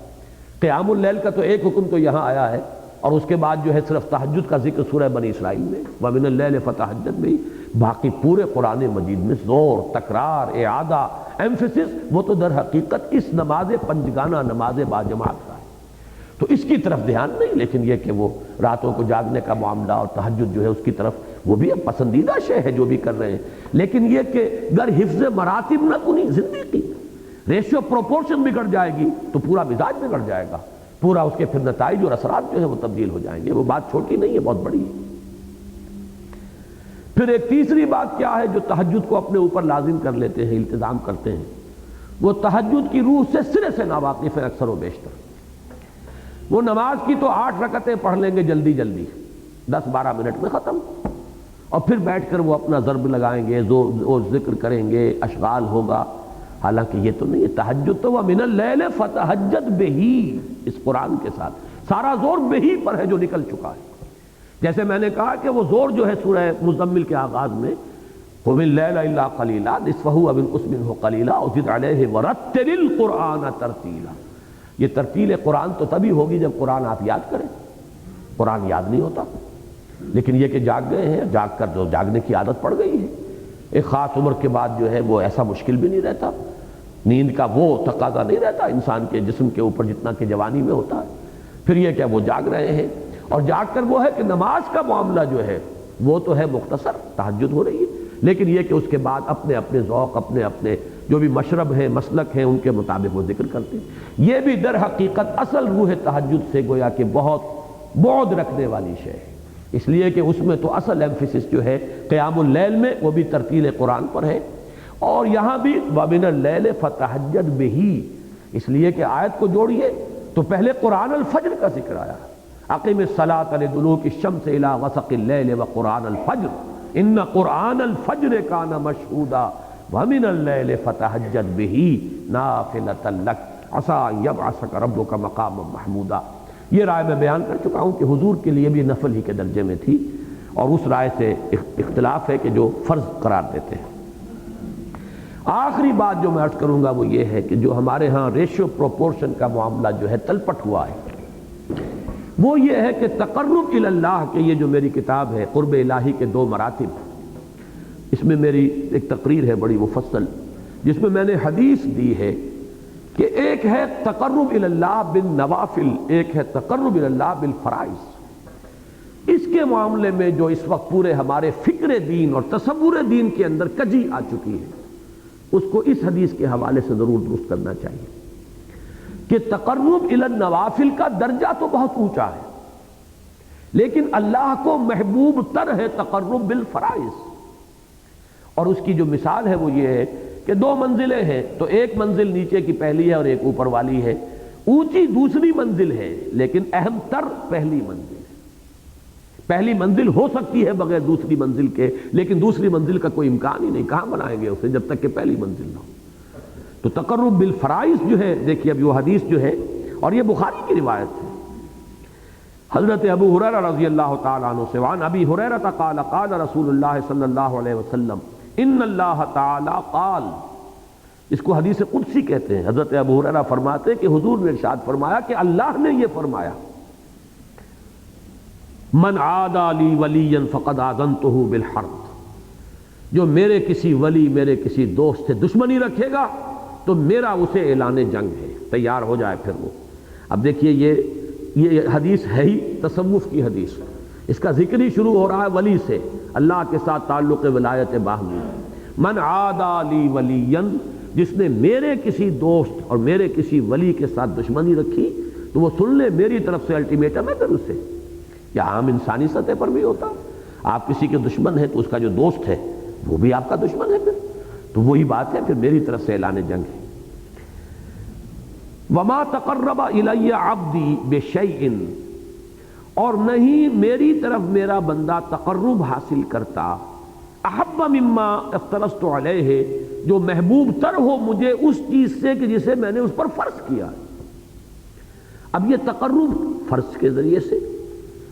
قیام اللیل کا تو ایک حکم تو یہاں آیا ہے، اور اس کے بعد جو ہے صرف تہجد کا ذکر سورہ بنی اسرائیل میں وَمِنَ اللَّيْلِ فَتَہَجَّدْ میں، باقی پورے قرآن مجید میں زور، تکرار، اعادہ، ایمفیسس وہ تو در حقیقت اس نماز پنجگانہ نماز باجماعت کا ہے، تو اس کی طرف دھیان نہیں، لیکن یہ کہ وہ راتوں کو جاگنے کا معاملہ اور تہجد جو ہے اس کی طرف وہ بھی اب پسندیدہ شے ہے جو بھی کر رہے ہیں، لیکن یہ کہ گر حفظ مراتب نہ کنی زندگی، ریشیو پروپورشن بگڑ جائے گی تو پورا مزاج بگڑ جائے گا، پورا اس کے پھر نتائج اور اثرات جو ہے وہ تبدیل ہو جائیں گے۔ وہ بات چھوٹی نہیں ہے، بہت بڑی ہے۔ پھر ایک تیسری بات کیا ہے جو تہجد کو اپنے اوپر لازم کر لیتے ہیں، التزام کرتے ہیں، وہ تہجد کی روح سے سرے سے ناواقف ہیں اکثر و بیشتر۔ وہ نماز کی تو 8 رکعتیں پڑھ لیں گے جلدی جلدی 10-12 منٹ میں ختم، اور پھر بیٹھ کر وہ اپنا ضرب لگائیں گے، زور ذکر کریں گے، اشغال ہوگا، حالانکہ یہ تو نہیں ہے۔ تہجد تو وَمِنَ اللَّيْلِ فَتَہَجَّدْ بِهِ، اس قرآن کے ساتھ سارا زور بہی پر ہے جو نکل چکا ہے۔ جیسے میں نے کہا کہ وہ زور جو ہے سورہ مزمل کے آغاز میں قُمِ اللَّيْلَ إِلَّا قَلِيلًا نِصْفَهُ أَوِ انقُصْ مِنْهُ قَلِيلًا أَوْ زِدْ عَلَيْهِ وَرَتِّلِ الْقُرْآنَ تَرْتِيلًا، یہ ترتیل قرآن تو تبھی ہوگی جب قرآن آپ یاد کریں، قرآن یاد نہیں ہوتا، لیکن یہ کہ جاگ گئے ہیں، جاگ کر جو جاگنے کی عادت پڑ گئی ہے، ایک خاص عمر کے بعد جو ہے وہ ایسا مشکل بھی نہیں رہتا، نیند کا وہ تقاضا نہیں رہتا انسان کے جسم کے اوپر جتنا کہ جوانی میں ہوتا ہے۔ پھر یہ کہ وہ جاگ رہے ہیں، اور جاگ کر وہ ہے کہ نماز کا معاملہ جو ہے وہ تو ہے مختصر، تہجد ہو رہی ہے، لیکن یہ کہ اس کے بعد اپنے اپنے ذوق، اپنے اپنے جو بھی مشرب ہیں، مسلک ہیں، ان کے مطابق وہ ذکر کرتے ہیں۔ یہ بھی در حقیقت اصل روح تہجد سے گویا کہ بہت بعد رکھنے والی شے ہے، اس لیے کہ اس میں تو اصل ایمفیسس جو ہے قیام اللیل میں وہ بھی ترتیل قرآن پر ہے، اور یہاں بھی وَمِنَ اللَّيْلِ فَتَہَجَّدْ بِهِ، اس لیے کہ آیت کو جوڑیے تو پہلے قرآن الفجر کا ذکر آیا، اقم الصلاۃ لدلوک الشمس الی غسق اللیل وقرآن الفجر ان قرآن الفجر کان مشہودا وَمِنَ اللَّيْلِ فَتَہَجَّدْ بِهِ نَافِلَةً لَكَ عَسَىٰ أَن يَبْعَثَكَ رَبُّكَ مَقَامًا مَحْمُودًا۔ یہ رائے میں بیان کر چکا ہوں کہ حضور کے لیے بھی نفل ہی کے درجے میں تھی، اور اس رائے سے اختلاف ہے کہ جو فرض قرار دیتے ہیں۔ آخری بات جو میں عرض کروں گا وہ یہ ہے کہ جو ہمارے ہاں ریشیو پروپورشن کا معاملہ جو ہے تلپٹ ہوا ہے، وہ یہ ہے کہ تقرب الی اللہ کے یہ جو میری کتاب ہے قرب الہی کے 2 مراتب، اس میں میری ایک تقریر ہے بڑی مفصل جس میں میں نے حدیث دی ہے کہ ایک ہے تقرب الی اللہ بالنوافل، ایک ہے تقرب الی اللہ بالفرائض۔ اس کے معاملے میں جو اس وقت پورے ہمارے فکر دین اور تصور دین کے اندر کجی آ چکی ہے، اس کو اس حدیث کے حوالے سے ضرور درست کرنا چاہیے کہ تقرب الی النوافل کا درجہ تو بہت اونچا ہے، لیکن اللہ کو محبوب تر ہے تقرب بالفرائض، اور اس کی جو مثال ہے وہ یہ ہے کہ 2 منزلیں ہیں، تو ایک منزل نیچے کی پہلی ہے اور ایک اوپر والی ہے، اونچی دوسری منزل ہے لیکن اہم تر پہلی منزل ہے۔ پہلی منزل ہو سکتی ہے بغیر دوسری منزل کے، لیکن دوسری منزل کا کوئی امکان ہی نہیں، کہاں بنائیں گے اسے جب تک کہ پہلی منزل نہ ہو۔ تو تقرب بالفرائض جو ہے، دیکھیے اب یہ حدیث جو ہے، اور یہ بخاری کی روایت ہے، حضرت ابو ہریرہ رضی اللہ تعالیٰ عنہ سے، وعن ابی ہریرہ قال قال رسول اللہ صلی اللہ علیہ وسلم ان اللہ تعالیٰ قال، اس کو حدیث قدسی کہتے ہیں۔ حضرت ابو ہریرہ فرماتے ہیں کہ حضور نے ارشاد فرمایا کہ اللہ نے یہ فرمایا، من عادى لی ولیا فقد آذنتہ بالحرب، جو میرے کسی ولی، میرے کسی دوست سے دشمنی رکھے گا تو میرا اسے اعلان جنگ ہے، تیار ہو جائے پھر وہ۔ اب دیکھیے یہ حدیث ہے ہی تصوف کی حدیث، اس کا ذکر ہی شروع ہو رہا ہے ولی سے، اللہ کے ساتھ تعلق ولایت باہمی۔ من عادى لی ولیا، جس نے میرے کسی دوست اور میرے کسی ولی کے ساتھ دشمنی رکھی تو وہ سن لے میری طرف سے الٹیمیٹم ہے پھر اسے، یا عام انسانی سطح پر بھی ہوتا، آپ کسی کے دشمن ہیں تو اس کا جو دوست ہے وہ بھی آپ کا دشمن ہے، پھر تو وہی بات ہے، پھر میری طرف سے اعلان جنگ ہے۔ وما تقرب الی عبدی بشیء، اور نہیں میری طرف میرا بندہ تقرب حاصل کرتا، احب مما افترضت علیہ، جو محبوب تر ہو مجھے اس چیز سے کہ جسے میں نے اس پر فرض کیا۔ اب یہ تقرب فرض کے ذریعے سے،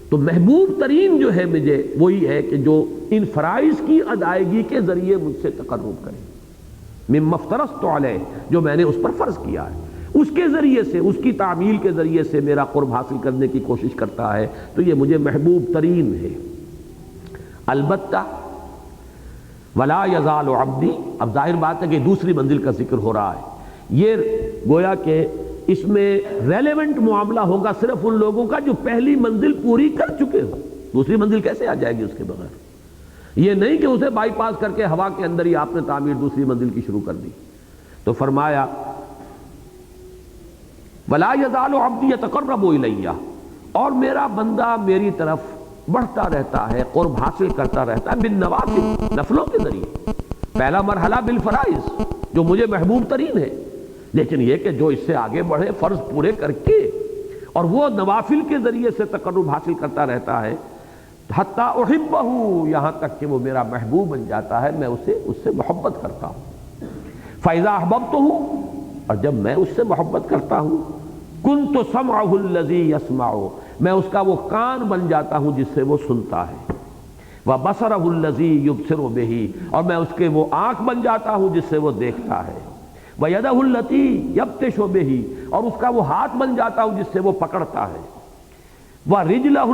تو محبوب ترین جو ہے مجھے وہی ہے کہ جو ان فرائض کی ادائیگی کے ذریعے مجھ سے تقرب کرے، مما افترضت علیہ، جو میں نے اس پر فرض کیا ہے، اس کے ذریعے سے، اس کی تعمیل کے ذریعے سے میرا قرب حاصل کرنے کی کوشش کرتا ہے، تو یہ مجھے محبوب ترین ہے۔ البتہ ولا یزال عبدی، اب ظاہر بات ہے کہ دوسری منزل کا ذکر ہو رہا ہے، یہ گویا کہ اس میں ریلیونٹ معاملہ ہوگا صرف ان لوگوں کا جو پہلی منزل پوری کر چکے ہو، دوسری منزل کیسے آ جائے گی اس کے بغیر؟ یہ نہیں کہ اسے بائی پاس کر کے ہوا کے اندر ہی آپ نے تعمیر دوسری منزل کی شروع کر دی۔ تو فرمایا وَلَا يَزَالُ عَبْدِي يَتَقَرَّبُ إِلَيَّ، اور میرا بندہ میری طرف بڑھتا رہتا ہے، قرب حاصل کرتا رہتا ہے، بالنوافل، نفلوں کے ذریعے۔ پہلا مرحلہ بالفرائض جو مجھے محبوب ترین ہے، لیکن یہ کہ جو اس سے آگے بڑھے فرض پورے کر کے اور وہ نوافل کے ذریعے سے تقرب حاصل کرتا رہتا ہے، حتیٰ احبہ، یہاں تک کہ وہ میرا محبوب بن جاتا ہے، میں اس سے محبت کرتا ہوں۔ فَإِذَا أَحْبَبْتُهُ، اور جب میں اس سے محبت کرتا ہوں، كُنْتُ سَمْعَهُ الَّذِي يَسْمَعُ، میں اس کا وہ کان بن جاتا ہوں جس سے وہ سنتا ہے، وَبَصَرَهُ الَّذِي يُبْصِرُ بِهِ، اور میں اس کے وہ آنکھ بن جاتا ہوں جس سے وہ دیکھتا ہے، وَيَدَهُ الَّتِي يَبْطِشُ بِهِ، اور اس کا وہ ہاتھ بن جاتا ہوں جس سے وہ پکڑتا ہے، وَرِجْلَهُ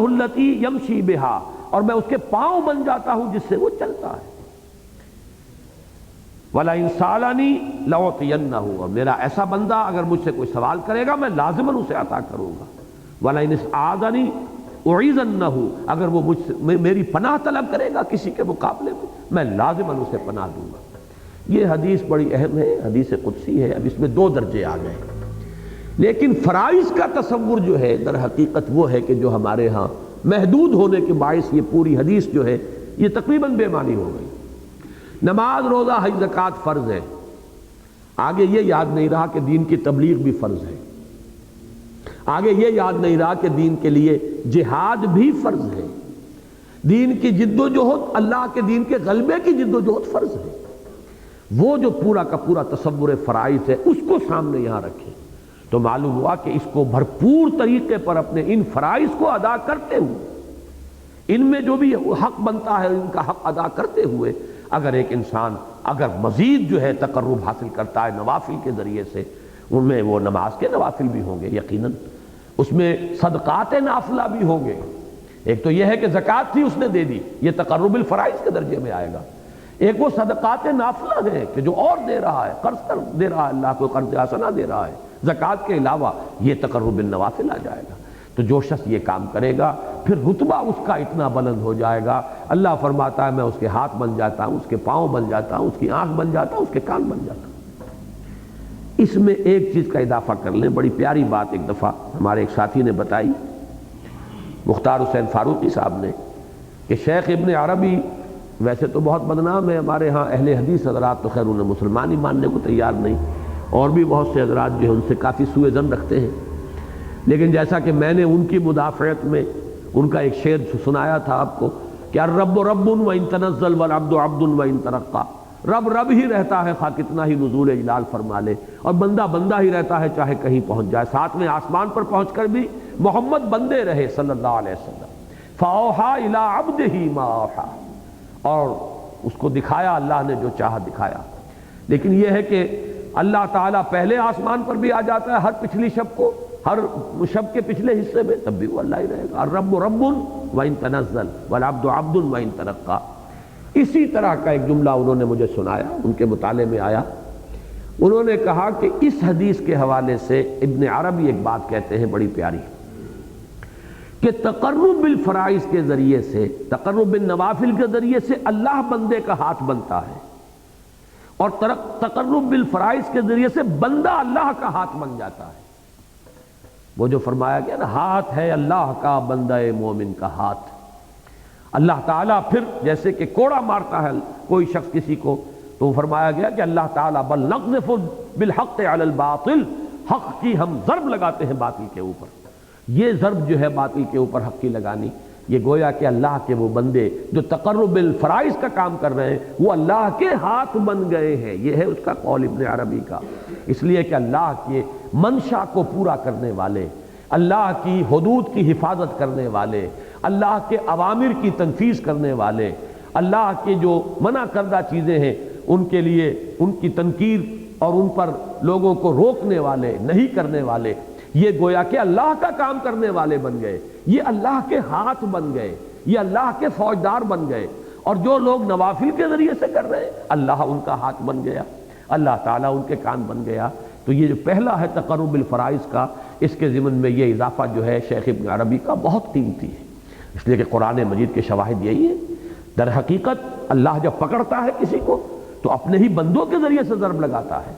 الَّتِي يَمْشِي بِهَا، اور میں اس کے پاؤں بن جاتا ہوں جس سے وہ چلتا ہے، وَلَئِن سَأَلَنِي لَأُعْطِيَنَّهُ، اور میرا ایسا بندہ اگر مجھ سے کوئی سوال کرے گا میں لازماً اسے عطا کروں گا، وَلَئِنِ اسْتَعَاذَنِي أُعِيذَنَّهُ، اگر وہ مجھ سے میری پناہ طلب کرے گا کسی کے مقابلے میں لازماً اسے پناہ دوں گا۔ یہ حدیث بڑی اہم ہے، حدیث قدسی ہے، اب اس میں دو درجے آ گئے، لیکن فرائض کا تصور جو ہے در حقیقت وہ ہے کہ جو ہمارے ہاں محدود ہونے کے باعث یہ پوری حدیث جو ہے یہ تقریباً بے معنی ہو گئی۔ نماز، روزہ، حج، زکوٰۃ فرض ہے، آگے یہ یاد نہیں رہا کہ دین کی تبلیغ بھی فرض ہے، آگے یہ یاد نہیں رہا کہ دین کے لیے جہاد بھی فرض ہے، دین کی جد و جہد، اللہ کے دین کے غلبے کی جد و جہد فرض ہے۔ وہ جو پورا کا پورا تصور فرائض ہے اس کو سامنے یہاں رکھیں تو معلوم ہوا کہ اس کو بھرپور طریقے پر اپنے ان فرائض کو ادا کرتے ہوئے، ان میں جو بھی حق بنتا ہے ان کا حق ادا کرتے ہوئے، اگر ایک انسان اگر مزید جو ہے تقرب حاصل کرتا ہے نوافل کے ذریعے سے، ان میں وہ نماز کے نوافل بھی ہوں گے یقیناً، اس میں صدقات نافلہ بھی ہوں گے، ایک تو یہ ہے کہ زکوٰۃ تھی اس نے دے دی، یہ تقرب الفرائض کے درجے میں آئے گا، ایک وہ صدقات نافلہ ہے کہ جو اور دے رہا ہے، قرض کر دے رہا ہے، اللہ کو قرض حسنہ دے رہا ہے، زکوٰۃ کے علاوہ یہ تقرب النوافل آ جائے گا۔ تو جو شخص یہ کام کرے گا پھر رتبہ اس کا اتنا بلند ہو جائے گا، اللہ فرماتا ہے میں اس کے ہاتھ بن جاتا ہوں، اس کے پاؤں بن جاتا ہوں، اس کی آنکھ بن جاتا ہوں، اس کے کان بن جاتا ہوں۔ اس میں ایک چیز کا اضافہ کر لیں، بڑی پیاری بات ایک دفعہ ہمارے ایک ساتھی نے بتائی، مختار حسین فاروقی صاحب نے، کہ شیخ ابن عربی ویسے تو بہت بدنام ہے ہمارے ہاں، اہل حدیث حضرات تو خیر انہیں مسلمان ہی ماننے کو تیار نہیں، اور بھی بہت سے حضرات جو ہیں ان سے کافی سوء ظن رکھتے ہیں، لیکن جیسا کہ میں نے ان کی مدافعت میں ان کا ایک شعر سنایا تھا آپ کو کہ الرب رب وان تنزل والعبد عبد وان ترقى، رب رب ہی رہتا ہے خواہ کتنا ہی نزول اجلال فرما لے، اور بندہ بندہ ہی رہتا ہے چاہے کہیں پہنچ جائے، ساتویں آسمان پر پہنچ کر بھی محمد بندے رہے صلی اللہ علیہ وسلم، فاوحى الى عبده ما اوحى، اور اس کو دکھایا اللہ نے جو چاہا دکھایا۔ لیکن یہ ہے کہ اللہ تعالیٰ پہلے آسمان پر بھی آ جاتا ہے ہر پچھلی شب کو، ہر شب کے پچھلے حصے میں، تب بھی وہ اللہ ہی رہے گا، الرب رب وان تنزل والعبد عبد وان ترقى۔ اسی طرح کا ایک جملہ انہوں نے مجھے سنایا، ان کے مطالعے میں آیا، انہوں نے کہا کہ اس حدیث کے حوالے سے ابن عربی ایک بات کہتے ہیں بڑی پیاری، کہ تقرب بالفرائض کے ذریعے سے، تقرب بالنوافل کے ذریعے سے اللہ بندے کا ہاتھ بنتا ہے، اور تقرب بالفرائض کے ذریعے سے بندہ اللہ کا ہاتھ بن جاتا ہے۔ وہ جو فرمایا گیا نا، ہاتھ ہے اللہ کا بندہ مومن کا ہاتھ، اللہ تعالیٰ پھر جیسے کہ کوڑا مارتا ہے کوئی شخص کسی کو، تو فرمایا گیا کہ اللہ تعالیٰ بل نقذف بالحق علی الباطل، حق کی ہم ضرب لگاتے ہیں باطل کے اوپر، یہ ضرب جو ہے باطل کے اوپر حق کی لگانی، یہ گویا کہ اللہ کے وہ بندے جو تقرب الفرائض کا کام کر رہے ہیں وہ اللہ کے ہاتھ بن گئے ہیں، یہ ہے اس کا قول ابن عربی کا۔ اس لیے کہ اللہ کے منشا کو پورا کرنے والے، اللہ کی حدود کی حفاظت کرنے والے، اللہ کے اوامر کی تنفیذ کرنے والے، اللہ کے جو منع کردہ چیزیں ہیں ان کے لیے ان کی تنکیر اور ان پر لوگوں کو روکنے والے، نہیں کرنے والے، یہ گویا کہ اللہ کا کام کرنے والے بن گئے، یہ اللہ کے ہاتھ بن گئے، یہ اللہ کے فوجدار بن گئے، اور جو لوگ نوافل کے ذریعے سے کر رہے ہیں اللہ ان کا ہاتھ بن گیا، اللہ تعالیٰ ان کے کان بن گیا۔ تو یہ جو پہلا ہے تقرب بالفرائض کا، اس کے ضمن میں یہ اضافہ جو ہے شیخ ابن عربی کا بہت قیمتی ہے، اس لیے کہ قرآن مجید کے شواہد یہی ہے۔ در حقیقت اللہ جب پکڑتا ہے کسی کو تو اپنے ہی بندوں کے ذریعے سے ضرب لگاتا ہے۔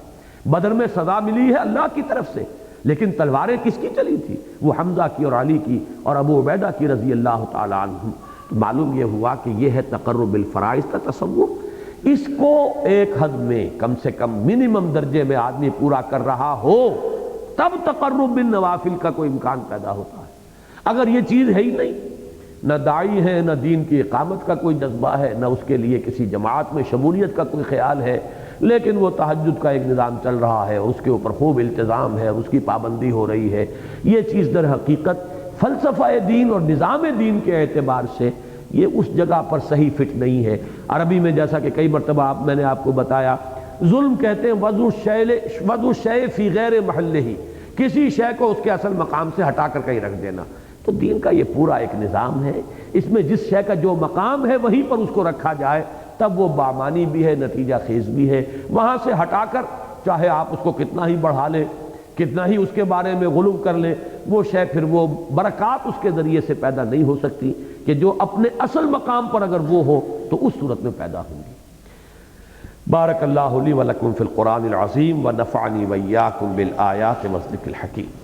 بدر میں سزا ملی ہے اللہ کی طرف سے، لیکن تلواریں کس کی چلی تھی؟ وہ حمزہ کی اور علی کی اور ابو عبیدہ کی رضی اللہ تعالی عنہ۔ معلوم یہ ہوا کہ یہ ہے تقرب بالفرائض کا تصور۔ اس کو ایک حد میں کم سے کم منیمم درجے میں آدمی پورا کر رہا ہو تب تقرب بالنوافل کا کوئی امکان پیدا ہوتا ہے۔ اگر یہ چیز ہے ہی نہیں، نہ داعی ہے، نہ دین کی اقامت کا کوئی جذبہ ہے، نہ اس کے لیے کسی جماعت میں شمولیت کا کوئی خیال ہے، لیکن وہ تہجد کا ایک نظام چل رہا ہے، اس کے اوپر خوب التزام ہے، اس کی پابندی ہو رہی ہے، یہ چیز در حقیقت فلسفہ دین اور نظام دین کے اعتبار سے یہ اس جگہ پر صحیح فٹ نہیں ہے۔ عربی میں جیسا کہ کئی مرتبہ میں نے آپ کو بتایا، ظلم کہتے ہیں وضع الشیء فی غیر محلہ، کسی شے کو اس کے اصل مقام سے ہٹا کر کہیں رکھ دینا۔ تو دین کا یہ پورا ایک نظام ہے، اس میں جس شے کا جو مقام ہے وہیں پر اس کو رکھا جائے تب وہ بامانی بھی ہے، نتیجہ خیز بھی ہے۔ وہاں سے ہٹا کر چاہے آپ اس کو کتنا ہی بڑھا لیں، کتنا ہی اس کے بارے میں غلو کر لیں، وہ شے پھر وہ برکات اس کے ذریعے سے پیدا نہیں ہو سکتی کہ جو اپنے اصل مقام پر اگر وہ ہو تو اس صورت میں پیدا ہوں گی۔ بارک اللہ لی و لکم فی القرآن العظیم و نفعنی و ایاکم بالآیات و الذکر الحکیم۔